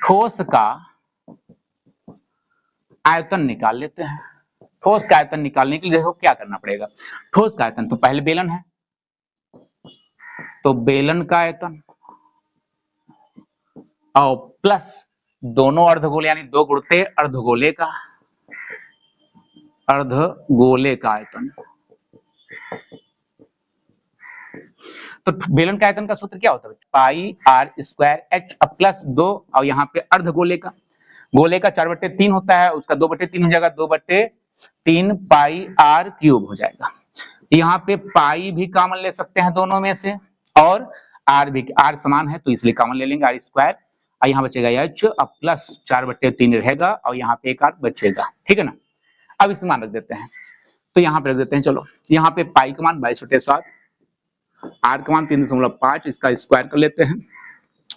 ठोस का आयतन निकाल लेते हैं। ठोस का आयतन निकालने के लिए देखो क्या करना पड़ेगा। ठोस का आयतन तो पहले बेलन है, तो बेलन का आयतन और प्लस दोनों अर्धगोले, यानी 2 गुणित अर्धगोले का आयतन। तो बेलन का आयतन का सूत्र क्या होता है, पाई आर स्क्वायर एच प्लस 2, और यहाँ पे अर्धगोले का, गोले का 4/3 होता है, उसका 2/3 हो जाएगा, 2/3 पाई आर क्यूब हो जाएगा। यहाँ पे पाई भी कॉमन ले सकते हैं दोनों में से, और आर भी, आर समान है तो इसलिए कॉमन ले लेंगे, आर स्क्वायर, और यहाँ बचेगा एच अब प्लस 4/3 रहेगा, और यहाँ पे एक आर बचेगा, ठीक है ना। अब इसे मान रख देते हैं, तो यहाँ पे रख देते हैं, चलो यहाँ पे पाई का मान 22/7, आर का मान 3.5, इसका स्क्वायर कर लेते हैं,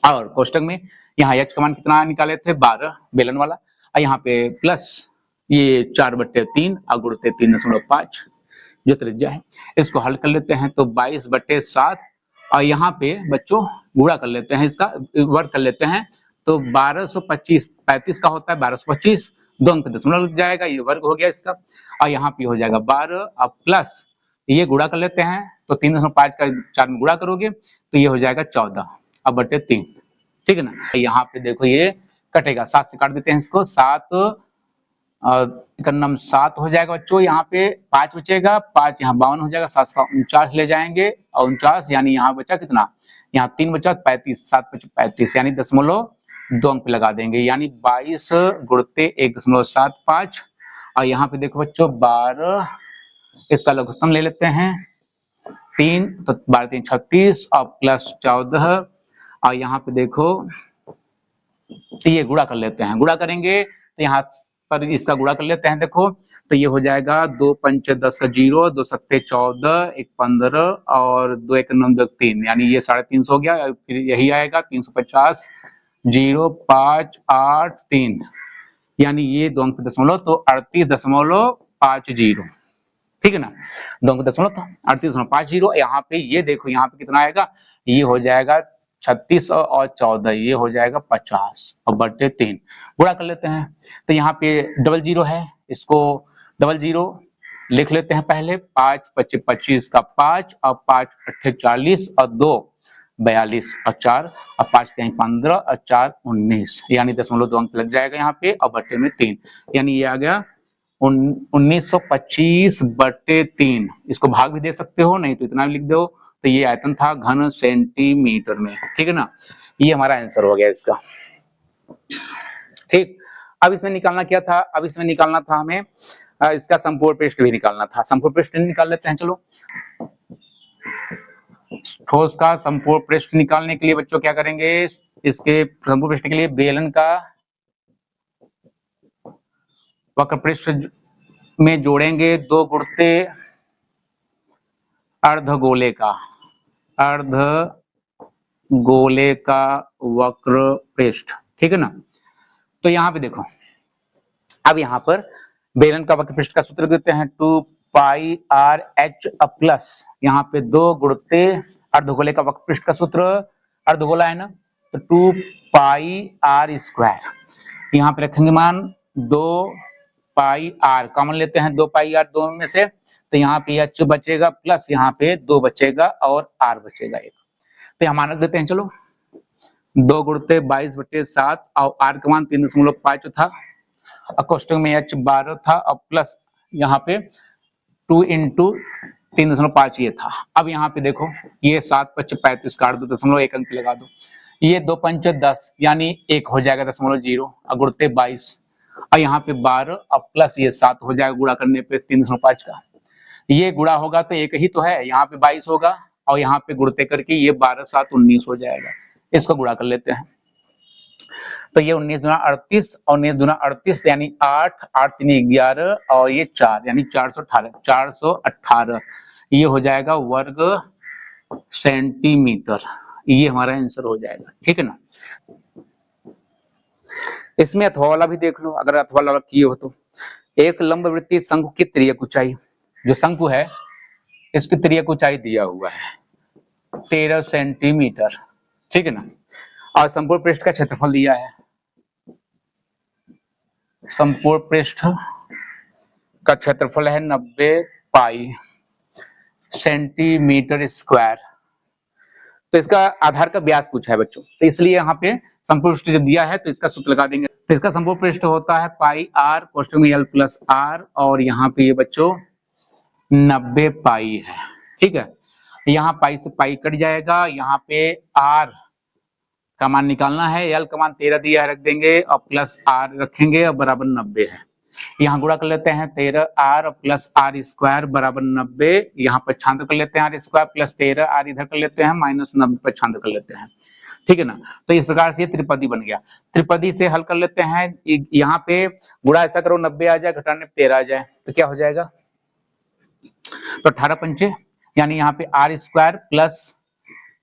और कोष्टक में यहाँ एच का मान कितना निकाले थे 12 बेलन वाला, और यहाँ पे प्लस ये 4/3 और गुणित 3.5 जो त्रिज्या है, इसको हल कर लेते हैं, तो 22/7, और यहाँ पे बच्चों गुणा कर लेते हैं, इसका वर्ग कर लेते हैं, तो 1225, 35 का होता है 1225, 2 अंक दशमलव लग जाएगा, ये वर्ग हो गया इसका, और यहाँ पे हो जाएगा 12 और प्लस ये गुणा कर लेते हैं, तो 3.5 का 4 में गुणा करोगे तो ये हो जाएगा 14 अब बटे 3, ठीक है ना। यहाँ पे देखो ये कटेगा, 7 से काट देते हैं इसको, 7 इकन्नम 7 हो जाएगा बच्चों, यहाँ पे 5 बचेगा, 5 यहाँ 52 हो जाएगा, 7 49 ले जाएंगे और 49 यानी यहाँ बचा कितना, यहाँ 3 बचा 35, 7 बचे 35 यानी 2 अंक लगा देंगे, यानी 22 गुणते 1.75 और यहाँ पे देखो बच्चों 12, इसका लघुत्तम ले लेते हैं 3, तो 12 3 36 और प्लस 14 और यहाँ पे देखो ये गुणा कर लेते हैं, गुणा करेंगे तो यहाँ पर इसका गुणा कर लेते हैं, देखो तो ये हो जाएगा 2 5 10 का 0, 2 7 14, 1 15 और 2 1 9 2 3 यानी ये 350 हो गया, फिर यही आएगा 350 0 5 8 3 यानी ये 2 अंक दशमलव तो 38.50, ठीक है ना, 2 अंक दशमलव था 38.50। यहाँ पे ये देखो यहाँ पे कितना आएगा, ये हो जाएगा 36 और 14 ये हो जाएगा 50 और बटे 3 गुणा कर लेते हैं, तो यहाँ पे डबल जीरो है, इसको डबल जीरो लिख लेते हैं पहले, 5 25 25 का 5 और 5 8 40 और 2 42 और 4 और 5 3 15 और 4 19 यानी 0.2 अंक लग जाएगा यहाँ पे और बटे में 3 यानी ये आ गया 1925 बटे 3। इसको भाग भी दे सकते हो, नहीं तो इतना भी लिख दो, तो ये आयतन था घन सेंटीमीटर में, ठीक है ना, ये हमारा आंसर हो गया इसका। ठीक, अब इसमें निकालना क्या था, अब इसमें निकालना था हमें इसका संपूर्ण पृष्ठ भी निकालना था, संपूर्ण पृष्ठ निकाल लेते हैं। चलो ठोस का संपूर्ण पृष्ठ निकालने के लिए बच्चों क्या करेंगे, इसके संपूर्ण पृष्ठ के लिए बेलन का वक्र पृष्ठ में जोड़ेंगे 2 गुणते अर्धगोले का वक्र पृष्ठ, ठीक है ना। तो यहाँ पे देखो, अब यहाँ पर बेलन का वक्र पृष्ठ का सूत्र देते हैं 2 पाई आर एच प्लस यहाँ पे 2 गुणते अर्धगोले का वक्र पृष्ठ का सूत्र, अर्धगोला है ना, तो 2 पाई आर स्क्वायर यहाँ पे रखेंगे मान 2 पाई आर कॉमन लेते हैं, 2 पाई आर दोनों में से, तो यहाँ पे एच बचेगा प्लस यहाँ पे 2 बचेगा और आर बचेगा 1, तो यहाँ मान रख देते हैं। चलो 2 गुणते 22/7 और आर का मान 3.5 था, कोष्टक में एच 12 था और प्लस यहाँ पे 2 इंटू 3.5 ये था। अब यहाँ पे देखो ये 7 5 35 काट दो, 0.1 अंक लगा दो, ये 2 5 10 यानी 1 हो जाएगा 0.0 और गुणते 22 और यहाँ पे 12 और प्लस ये 7 हो जाएगा गुणा करने पे 3.5 का, ये गुणा होगा तो एक ही तो है, यहाँ पे 22 होगा और यहाँ पे गुणते करके ये 12 7 19 हो जाएगा, इसको गुणा कर लेते हैं, तो ये 19 दूना 38 और 19 दूना 38 यानी 8 8 3 11 और ये 4 यानी 418 ये हो जाएगा वर्ग सेंटीमीटर, ये हमारा आंसर हो जाएगा, ठीक है ना। इसमें अथवा वाला भी देख लो, अगर अथवा वाला किए हो तो, एक लंबवृत्तीय शंकु की तिर्यक ऊंचाई, जो शंकु है इसकी तिर्यक ऊंचाई दिया हुआ है 13 सेंटीमीटर, ठीक है ना, और संपूर्ण पृष्ठ का क्षेत्रफल दिया है, संपूर्ण पृष्ठ का क्षेत्रफल है 90 पाई सेंटीमीटर स्क्वायर, तो इसका आधार का व्यास पूछा है बच्चों, तो इसलिए यहाँ पे संपूर्ण पृष्ठ जब दिया है तो इसका सूत्र लगा देंगे, तो इसका संपूर्ण पृष्ठ होता है पाई आर कोष्टक में एल प्लस आर और यहाँ पे ये बच्चों 90 पाई है, ठीक है, यहाँ पाई से पाई कट जाएगा, यहाँ पे आर का मान निकालना है, एल का मान 13 दिया है रख देंगे और प्लस आर रखेंगे और बराबर 90 है, यहाँ गुणा कर लेते हैं 13 आर प्लस आर स्क्वायर बराबर 90, यहाँ पर छांत्र कर लेते हैं आर स्क्वायर प्लस 13 आर इधर कर लेते हैं माइनस 90 पर छांत्र कर लेते हैं, ठीक है ना, तो इस प्रकार से ये त्रिपदी बन गया, त्रिपदी से हल कर लेते हैं, यहाँ पे गुणा ऐसा करो 90 आ जाए घटाने 13 आ जाए तो क्या हो जाएगा, तो 18 पंचे यानी यहाँ पे R square plus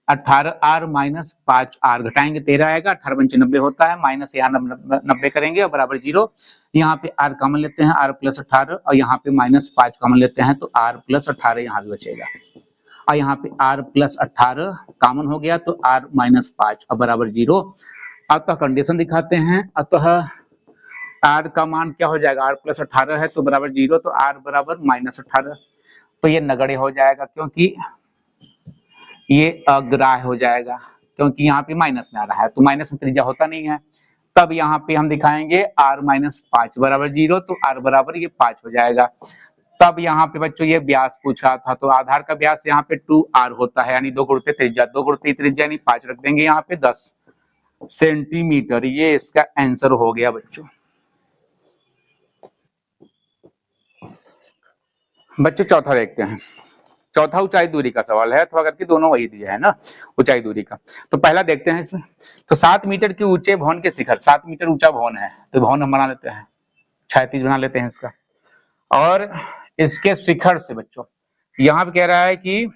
18 R minus 5 R घटाएंगे 13 आएगा, 18 पंचे 90 होता है, माइनस यहाँ 90 करेंगे और बराबर 0, यहाँ पे आर कॉमन लेते हैं आर प्लस 18 और यहाँ पे माइनस 5 कॉमन लेते हैं तो आर प्लस 18 यहाँ भी बचेगा और यहाँ पे आर प्लस 18 कॉमन हो गया तो आर माइनस 5 और बराबर 0, अतः कंडीशन दिखाते हैं, अतः आर का मान क्या हो जाएगा, आर प्लस 18 है तो बराबर 0, तो आर बराबर माइनस 18, तो ये नगण्य हो जाएगा क्योंकि ये अग्राह्य हो जाएगा, क्योंकि यहाँ पे माइनस में आ रहा है, तो माइनस में त्रिज्या होता नहीं है, तब यहाँ पे हम दिखाएंगे r-5 बराबर 0, तो r बराबर ये 5 हो जाएगा। तब यहाँ पे बच्चों ये व्यास पूछा था, तो आधार का व्यास यहाँ पे 2r होता है, यानी 2 गुणित त्रिज्या, 2 गुणित त्रिज्या यानी 5 रख देंगे यहाँ पे 10 सेंटीमीटर। ये इसका आंसर हो गया बच्चों। बच्चों चौथा देखते हैं। चौथा ऊंचाई दूरी का सवाल है, अथवा करके दोनों वही दिया है ना, ऊंचाई दूरी का। तो पहला देखते हैं इसमें। तो 7 मीटर के ऊंचे भवन के शिखर, 7 मीटर ऊंचा भवन है, तो भवन हम बना लेते हैं, क्षैतिज बना लेते हैं इसका। और इसके शिखर से बच्चों यहाँ पे कह रहा है कि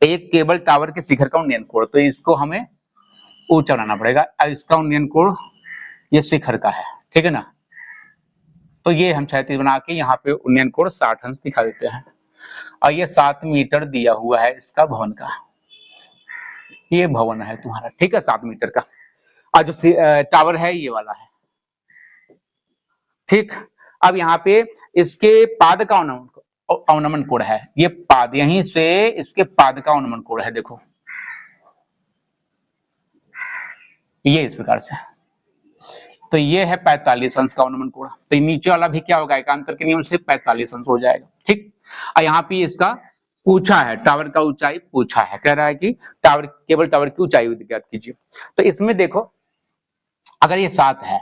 एक केबल टावर के शिखर का उन्नयन कोण, तो इसको हमें ऊंचा बनाना पड़ेगा। इसका उन्नयन कोण ये शिखर का है, ठीक है ना। तो ये हम क्षैतिज बना के यहाँ पे उन्नयन कोण 60 अंश दिखा देते हैं। और ये 7 मीटर दिया हुआ है इसका भवन का, ये भवन है तुम्हारा, ठीक है, 7 मीटर का। और जो टावर है ये वाला है, ठीक। अब यहाँ पे इसके पाद का अवनमन कोण है, ये पाद, यहीं से इसके पाद का अवनमन कोण है, देखो ये इस प्रकार से। तो ये है 45 अंश का अवनमन कोण। तो नीचे वाला भी क्या होगा, एकांतर के नियम से 45 अंश हो जाएगा, ठीक। और यहाँ पे इसका पूछा है, टावर का ऊंचाई पूछा है, कह रहा है कि टावर, केबल टावर की ऊंचाई ज्ञात कीजिए। तो इसमें देखो, अगर ये 7 है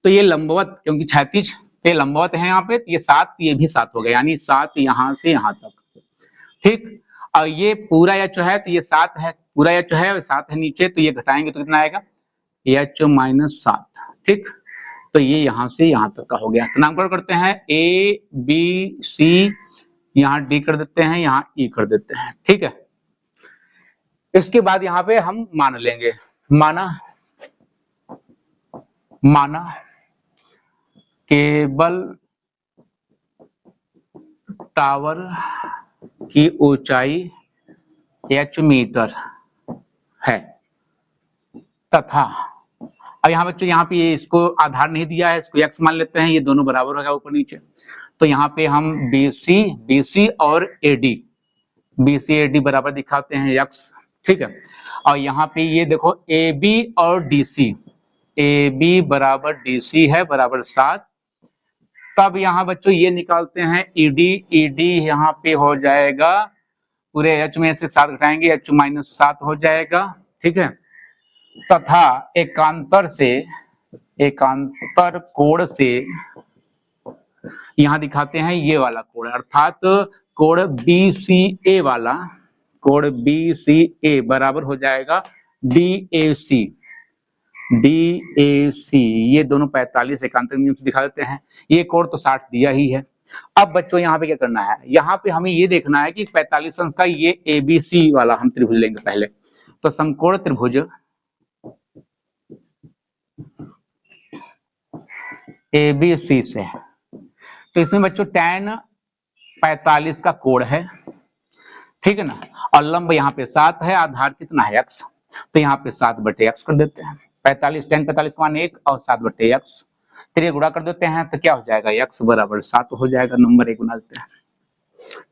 तो ये लंबवत, क्योंकि क्षैतिज पे लंबवत है यहाँ पे, तो ये 7, ये भी 7 हो गया, यानी 7 यहाँ से यहाँ तक, ठीक। और ये पूरा एच है, तो ये 7 है, पूरा एच है और 7 है नीचे, तो ये घटाएंगे तो कितना आएगा, h-7, ठीक। तो ये यहाँ से यहाँ तक का हो गया। तो नामकरण करते हैं, ए बी सी, यहाँ डी कर देते हैं, यहाँ ई कर देते हैं, ठीक है। इसके बाद यहाँ पे हम मान लेंगे, माना केबल टावर की ऊंचाई h मीटर है, तथा अब यहाँ बच्चों यहाँ पे इसको आधार नहीं दिया है, इसको x मान लेते हैं, ये दोनों बराबर होगा ऊपर नीचे। तो यहाँ पे हम BC और AD बराबर दिखाते हैं x, ठीक है। और यहाँ पे ये देखो AB और DC, AB बराबर DC है बराबर 7। तब यहाँ बच्चों ये निकालते हैं ED यहाँ पे हो जाएगा, पूरे h में से 7 घटाएंगे, h-7 हो जाएगा, ठीक है। तथा एकांतर कोण से यहाँ दिखाते हैं ये वाला कोण, अर्थात कोण BCA वाला, कोण BCA बराबर हो जाएगा DAC, ये दोनों 45 एकांतर नियम से दिखा देते हैं। ये कोण तो 60 दिया ही है। अब बच्चों यहाँ पे क्या करना है, यहाँ पे हमें ये देखना है कि 45 अंश का ये ABC वाला हम त्रिभुज लेंगे पहले। तो समकोण त्रिभुज ABC से, तो इसमें बच्चों tan 45 का कोण है, ठीक है ना। और लंब यहाँ पे 7 है, आधार कितना है x, तो यहाँ पे 7/x कर देते हैं। 45 tan 45 का मान 1 और 7/x, तो गुणा कर देते हैं, तो क्या हो जाएगा, x बराबर 7 हो जाएगा, नंबर 1 बना देते हैं,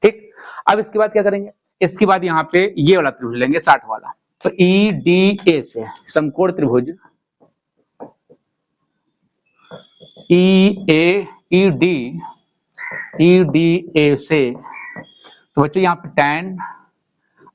ठीक। अब इसके बाद क्या करेंगे, इसके बाद यहाँ पे ये वाला त्रिभुज लेंगे 60 वाला। तो EDA से समकोण त्रिभुज EDA से, तो बच्चों यहाँ पे tan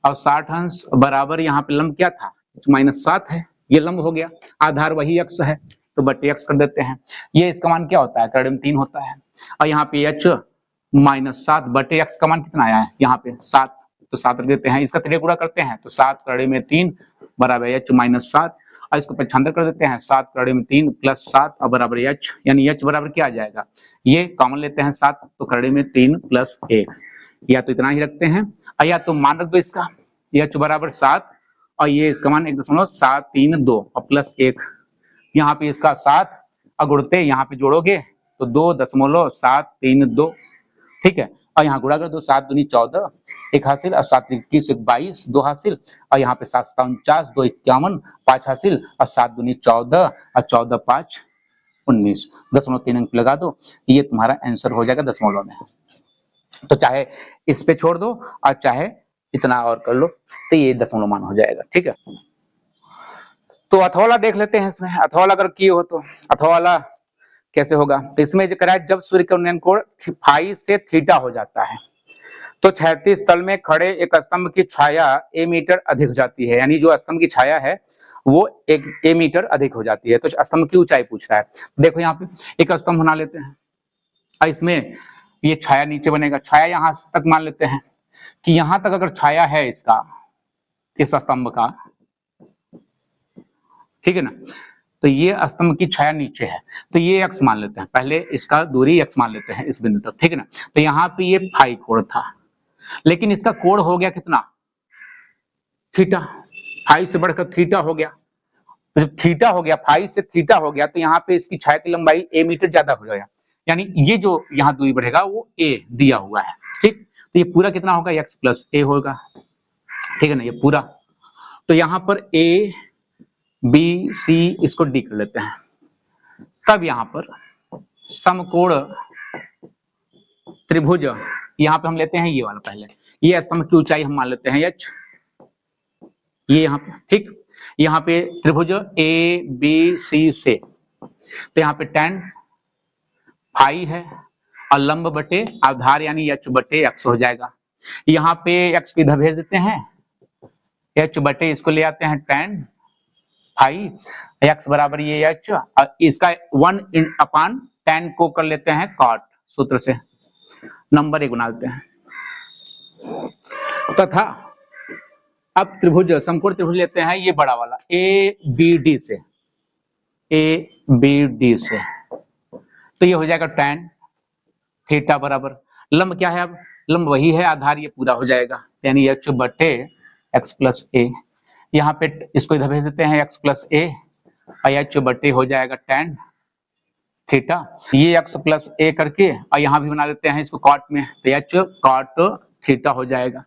और 60 अंश बराबर, यहाँ पे लंब क्या था, -7 है, ये लंब हो गया, आधार वही x है, तो बटे x कर देते हैं। ये इसका मान क्या होता है, कड़े में 3 होता है। और यहाँ पे h-7 बटे x का मान कितना आया है, यहाँ पे 7, तो 7 रख देते हैं। इसका त्रिज्या गुणा करते हैं, तो 7 कड़े में 3 बराबर h-7, और इसको पक्षांतर कर देते हैं, 7 कड़े में 3 प्लस 7 और बराबर h, यानी h बराबर क्या आ जाएगा, ये कॉमन लेते हैं 7, तो कड़े में 3 प्लस 1, या तो इतना ही रखते हैं, या तो मान रख दो इसका, h बराबर 7 और ये इसका मान 1.732 और प्लस 1, यहाँ पे इसका 7 और गुणते यहाँ पे जोड़ोगे तो 2.732, ठीक है। और यहाँ गुणा कर दो, 7 दूनी 14, 1 हासिल, और 7 21 22, 2 हासिल, और यहाँ पे 7 7 49, 2 51, 5 हासिल, और 7 दूनी 14 और 14 5 19, 0.3 अंक लगा दो, ये तुम्हारा आंसर हो जाएगा दशमलव में। तो चाहे इस पे छोड़ दो और चाहे इतना और कर लो, तो ये दशमलव मान हो जाएगा, ठीक है। तो अथवाला देख लेते हैं इसमें, अथवाला अगर किए हो तो अथवाला कैसे होगा। तो इसमें जो करा है, जब सूर्य का उन्नयन कोण फाई से थीटा हो जाता है तो क्षैतिज तल में खड़े एक स्तंभ की छाया ए मीटर अधिक हो जाती है, यानी जो स्तंभ की छाया है वो एक ए मीटर अधिक हो जाती है। तो स्तंभ की ऊंचाई पूछ रहा है। देखो यहाँ पे एक स्तंभ बना लेते हैं और इसमें ये छाया नीचे बनेगा, छाया यहाँ तक मान लेते हैं कि यहां तक अगर छाया है इसका, इस स्तंभ का, ठीक है ना, तो ये स्तंभ की छाया नीचे है तो ये x मान लेते हैं, पहले इसका दूरी x मान लेते हैं इस बिंदु तक, ठीक है ना। तो यहाँ पे ये फाई कोण था, लेकिन इसका कोण हो गया कितना, थीटा, फाई से बढ़कर थीटा हो गया। तो जब थीटा हो गया, फाई से थीटा हो गया, तो यहाँ पे इसकी छाया की लंबाई ए मीटर ज्यादा हो जाएगा, यानी ये जो यहाँ दूरी बढ़ेगा वो ए दिया हुआ है, ठीक। तो ये पूरा कितना होगा, x प्लस ए होगा, ठीक है ना, ये पूरा। तो यहाँ पर ए बी सी इसको डी कर लेते हैं, तब यहाँ पर समकोण त्रिभुज, यहाँ पे हम लेते हैं ये वाला, पहले ये स्तंभ की ऊंचाई हम मान लेते हैं h, ये यहाँ पे, ठीक। यहाँ पे त्रिभुज ए बी सी से, तो यहाँ पे tan फाई है और लंब बटे आधार यानी h बटे x हो जाएगा। यहाँ पे x को इधर भेज देते हैं, h बटे इसको ले आते हैं tan फाई, x बराबर ये h, इसका 1/tan को कर लेते हैं cot सूत्र से, नंबर 1 बना देते हैं। तथा अब त्रिभुज, समकोण त्रिभुज लेते हैं ये बड़ा वाला ए बी डी से, ए बी डी से, तो ये हो जाएगा tan थीटा बराबर, लंब क्या है, अब लंब वही है, आधार ये पूरा हो जाएगा, यानी h बटे x प्लस ए, यहाँ पे इसको इधर भेज देते हैं x प्लस ए, h बटे हो जाएगा tan थीटा, ये x प्लस ए करके और यहाँ भी बना देते हैं इसको कॉट में, तो h कॉट थीटा हो जाएगा।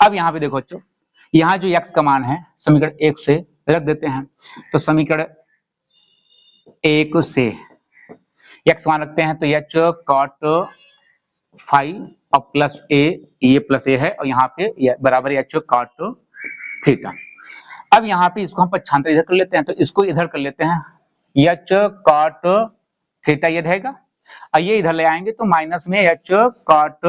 अब यहाँ पे देखो बच्चों, यहाँ जो x का मान है समीकरण 1 से रख देते हैं, तो समीकरण 1 से x मान रखते हैं, तो h कॉट फाई और प्लस ए, ये प्लस ए है और यहाँ पे बराबर h कॉट थीटा। अब यहाँ पे इसको हम पक्षांतर इधर कर लेते हैं, तो इसको इधर कर लेते हैं, h कॉट थीटा ये रहेगा और ये इधर ले आएंगे तो माइनस में h कॉट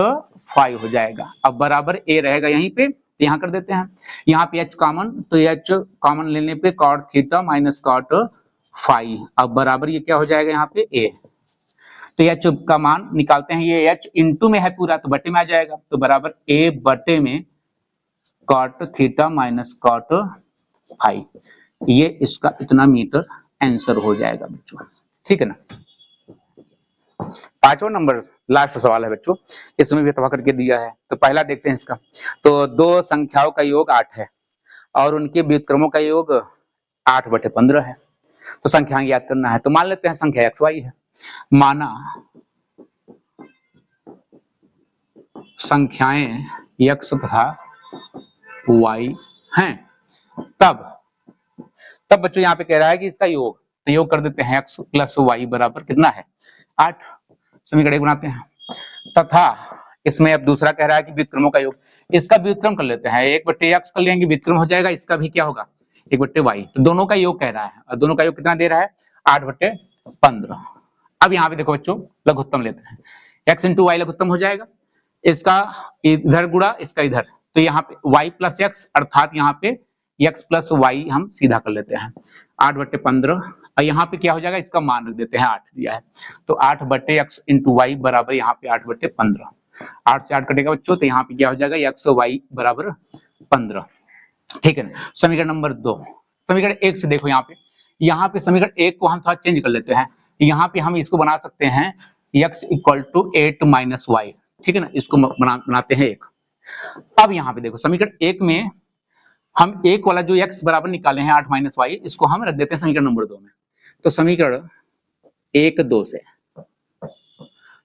फाई हो जाएगा, अब बराबर a रहेगा यहीं पे, तो यहाँ कर देते हैं, यहाँ पे h कॉमन, तो h कॉमन लेने पे cot theta minus cot phi, अब बराबर ये क्या हो जाएगा यहाँ पे a, तो h का मान निकालते हैं, ये h इंटू में है पूरा तो बटे में आ जाएगा, तो बराबर a बटे में cot theta minus cot phi, ये इसका इतना मीटर आंसर हो जाएगा बच्चों, ठीक है ना। 5वां नंबर लास्ट सवाल है बच्चों, इसमें भी तबाह करके दिया है, तो पहला देखते हैं इसका। तो दो संख्याओं का योग 8 है और उनके व्युत्क्रमों का योग 8/15 है, तो संख्याएं याद करना है। तो मान लेते हैं संख्या x y है, माना संख्याएं x तथा y हैं, तब बच्चों यहाँ पे कह रहा है कि इसका योग, तो योग कर देते हैं x प्लस y बराबर कितना है 8, समीकरण 1 बनाते हैं। तथा इसमें अब दूसरा कह रहा है कि व्युत्क्रमों का योग, इसका व्युत्क्रम कर लेते हैं, 1/x कर लेंगे, व्युत्क्रम हो जाएगा, इसका भी क्या होगा 1/y, तो दोनों का योग कह रहा है, और दोनों का योग कितना दे रहा है 8/15। अब यहाँ पे देखो बच्चों लघुत्तम लेते हैं, x इंटू वाई लघुत्तम हो जाएगा, इसका इधर गुणा इसका इधर, तो यहाँ पे y प्लस x अर्थात यहाँ पे x प्लस वाई हम सीधा कर लेते हैं 8/15, और यहाँ पे क्या हो जाएगा, इसका मान रख देते हैं 8 दिया है, तो 8/x इंटू वाई बराबर यहाँ पे 8/15, 8 से 8 कटेगा बच्चों, तो यहाँ पे क्या हो जाएगा x y बराबर 15, ठीक है ना। समीकरण नंबर 2, समीकरण 1 से देखो यहाँ पे समीकरण 1 को हम थोड़ा चेंज कर लेते हैं, यहाँ पे हम इसको बना सकते हैं x equal to 8 minus Y, ठीक है ना, इसको बनाते हैं 1। अब यहाँ पे देखो समीकरण 1 में हम एक वाला जो x बराबर निकाले हैं 8 माइनस वाई, इसको हम रख देते हैं समीकरण नंबर 2 में, तो समीकरण 1-2 से,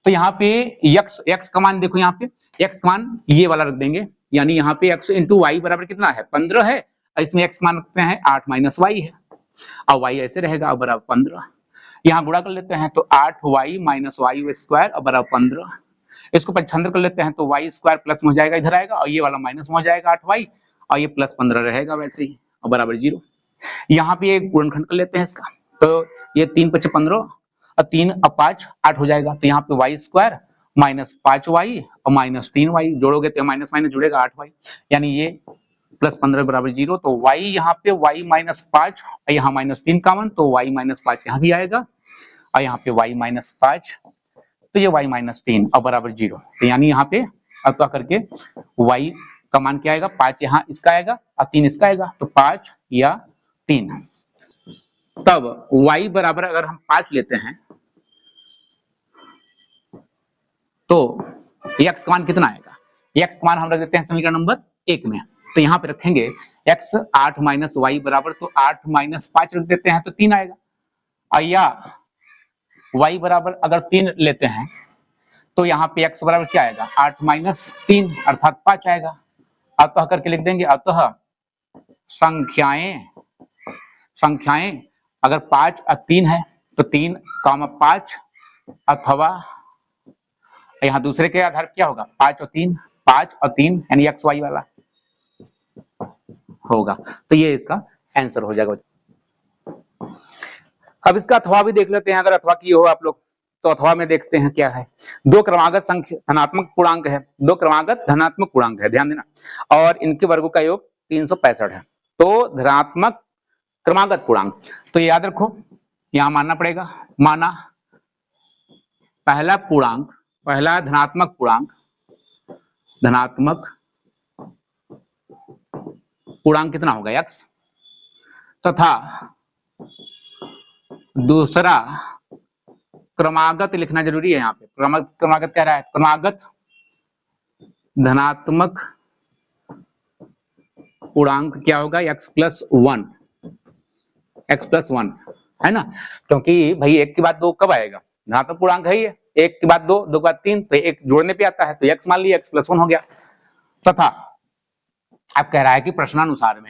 तो यहाँ पे x का मान देखो, यहाँ पे x का मान ये वाला रख देंगे, यानी यहाँ पे x इंटू वाई बराबर कितना है 15 है, और इसमें x मान रखते हैं 8 माइनस वाई है, और y ऐसे रहेगा बराबर 15, यहाँ गुणा कर लेते हैं, तो 8y माइनस वाई स्क्वायर और बराबर 15, इसको पक्षांतर कर लेते हैं, तो y स्क्वायर प्लस में हो जाएगा इधर आएगा, और ये वाला माइनस में हो जाएगा 8y, और ये प्लस 15 रहेगा वैसे ही और बराबर 0। यहाँ पे एक गुणनखंड कर लेते हैं इसका, तो ये 3 × 5 = 15 और 3 और 5 8 हो जाएगा। तो यहाँ पे y स्क्वायर माइनस 5y और माइनस 3y जोड़ोगे तो माइनस माइनस जुड़ेगा 8y, यानी ये प्लस 15 बराबर 0। तो y यहाँ पे y माइनस 5 और यहाँ माइनस 3 कॉमन, तो y माइनस 5 यहाँ भी आएगा और यहाँ पे y माइनस 5, तो ये y माइनस 3 और बराबर 0। तो यानी यहाँ पे अतः करके y का मान क्या आएगा, 5 यहाँ इसका आएगा और 3 इसका आएगा, तो 5 या 3। तब y बराबर अगर हम 5 लेते हैं तो x का मान कितना आएगा, x का मान हम रख देते हैं समीकरण नंबर 1 में। तो यहाँ पे रखेंगे x 8 माइनस y बराबर, तो 8 माइनस 5 रख देते हैं तो 3 आएगा। और या y बराबर अगर 3 लेते हैं तो यहाँ पे x बराबर क्या आएगा, 8 माइनस 3 अर्थात 5 आएगा। अतः करके लिख देंगे, अतः संख्याएं अगर 5 और 3 है तो 3, 5 अथवा यहाँ दूसरे के आधार पर क्या होगा, 5 और 3 यानी एक्स वाई वाला होगा। तो ये इसका आंसर हो जाएगा। अब इसका अथवा भी देख लेते हैं, अगर अथवा की हो आप लोग तो अथवा में देखते हैं क्या है। दो क्रमागत संख्या धनात्मक पूर्णांक है, दो क्रमागत धनात्मक पूर्णांक है, ध्यान देना, और इनके वर्गों का योग 365 है। तो धनात्मक क्रमागत पूर्णांक, तो याद रखो यहां मानना पड़ेगा, माना पहला पूर्णांक, पहला धनात्मक पूर्णांक, धनात्मक पूर्णांक कितना होगा x, तथा दूसरा क्रमागत लिखना जरूरी है यहाँ पे, क्रमागत क्या रहा है, क्रमागत धनात्मक पूर्णांक क्या होगा, x + 1, x + 1 है ना, क्योंकि भाई एक के बाद दो कब आएगा, धनात्मक पूर्णांक है ये, एक के बाद दो, दो के बाद तीन, तो एक जोड़ने पे आता है, तो x मान लिया x + 1 हो गया। तथा अब कह रहा है कि प्रश्नानुसार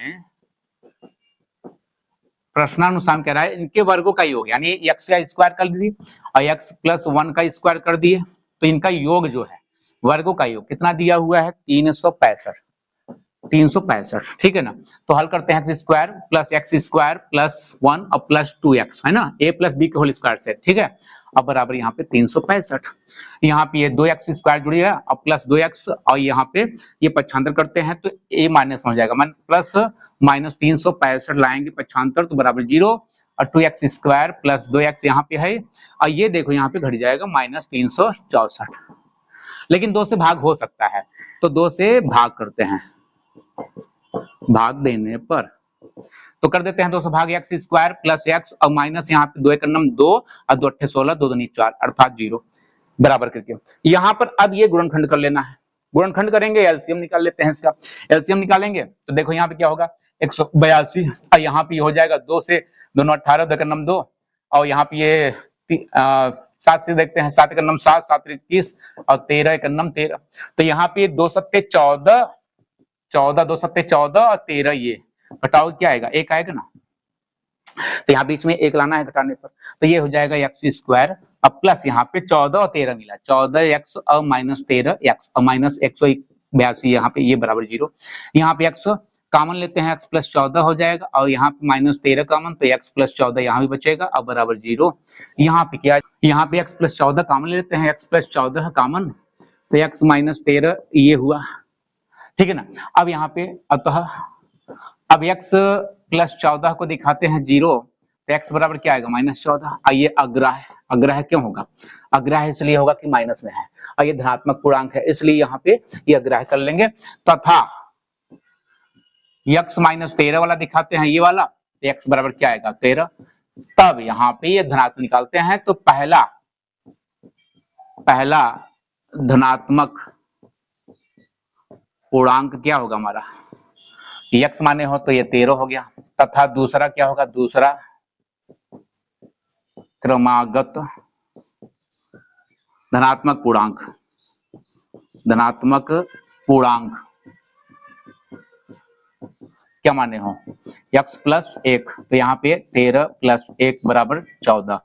कह रहा है इनके वर्गों का योग, यानी x का स्क्वायर कर दिए और x + 1 का स्क्वायर कर दिए, तो इनका योग जो है वर्गों का योग कितना दिया हुआ है, 365, ठीक है ना। तो हल करते हैं x स्क्वायर + 1 और +2x है ना, a + b के होल स्क्वायर से, ठीक है। अब बराबर यहाँ पे 365, यहाँ पे ये 2x स्क्वायर जुड़िएगा और +2x, और यहाँ पे ये पक्षांतर करते हैं तो a माइनस में हो जाएगा, मान प्लस माइनस 365 लाएंगे पक्षांतर तो बराबर 0, और 2x स्क्वायर + 2x यहाँ पे है, और ये देखो यहाँ पे घट जाएगा -364, लेकिन 2 से भाग हो सकता है, तो 2 से भाग करते हैं, भाग देने पर तो कर देते हैं 2 से भाग, x स्क्वायर + x और माइनस यहाँ पे 2 × 2 और 2 × 8 = 16, 2 × 2 = 4 अर्थात 0 बराबर करके। यहाँ पर अब ये गुणनखंड कर लेना है, गुणनखंड करेंगे एलसीएम निकाल लेते हैं इसका, एलसीएम निकालेंगे तो देखो यहाँ पे क्या होगा 182, और यहाँ पे हो जाएगा 2 से 2 × 18, 2 × 2, और यहाँ पे ये 7 से देखते हैं, 7 × 7, 7 × 21 और 13 × 13, तो यहाँ पे 2 सत्ते 14, 14 2 सत्ते 14 और 13, ये घटाओ क्या आएगा, 1 आएगा ना, तो यहाँ बीच में 1 लाना है घटाने पर, तो ये हो जाएगा x स्क्वायर अब प्लस यहाँ पे 14 और 13 मिला, 14x और -13x और -182 यहाँ पे, ये बराबर 0। यहाँ पे x कॉमन लेते हैं, x + 14 हो जाएगा, और यहाँ पे -13 कॉमन, तो x + 14 यहाँ भी बचेगा अब बराबर 0। यहाँ पे क्या, यहाँ पे x + 14 कॉमन लेते हैं, x + 14 कॉमन, तो x -13 ये हुआ, ठीक है ना। अब यहाँ पे अतः अब x + 14 को दिखाते हैं 0, तो x बराबर क्या आएगा, -14, और ये अग्राह्य क्यों होगा, अग्राह्य इसलिए होगा कि माइनस में है, और ये धनात्मक पूर्णांक है इसलिए यहाँ पे ये अग्राह्य कर लेंगे, तथा x -13 वाला दिखाते हैं ये वाला, तो x बराबर क्या आएगा 13, तब यहाँ पे ये धनात्मक निकालते हैं, तो पहला धनात्मक पूर्णांक क्या होगा हमारा, x माने हो तो ये 13 हो गया, तथा दूसरा क्या होगा, दूसरा क्रमागत धनात्मक पूर्णांक क्या माने हो, x + 1, तो यहाँ पे 13 + 1 = 14,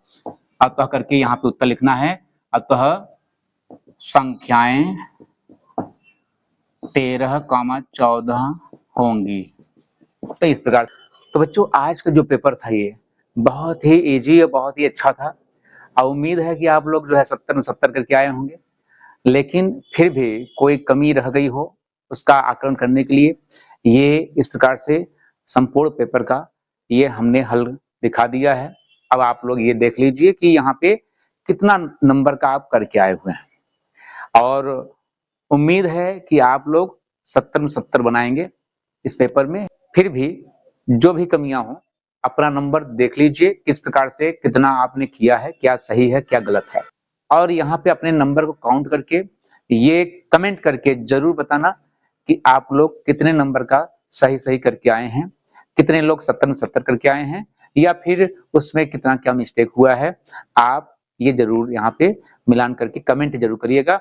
अतः करके यहाँ पे उत्तर लिखना है, अतः संख्याएं 13, 14 होंगी। तो इस प्रकार तो बच्चों आज का जो पेपर था ये बहुत ही इजी और बहुत ही अच्छा था और उम्मीद है कि आप लोग जो है 70 में 70 करके आए होंगे, लेकिन फिर भी कोई कमी रह गई हो उसका आकलन करने के लिए ये इस प्रकार से संपूर्ण पेपर का ये हमने हल दिखा दिया है। अब आप लोग ये देख लीजिए कि यहाँ पे कितना नंबर का आप करके आए हुए हैं और उम्मीद है कि आप लोग 70 में 70 बनाएंगे इस पेपर में। फिर भी जो भी कमियां हो अपना नंबर देख लीजिए किस प्रकार से कितना आपने किया है, क्या सही है क्या गलत है, और यहाँ पे अपने नंबर को काउंट करके ये कमेंट करके जरूर बताना कि आप लोग कितने नंबर का सही सही करके आए हैं, कितने लोग 70 में 70 करके आए हैं या फिर उसमें कितना क्या मिस्टेक हुआ है। आप ये जरूर यहाँ पे मिलान करके कमेंट जरूर करिएगा।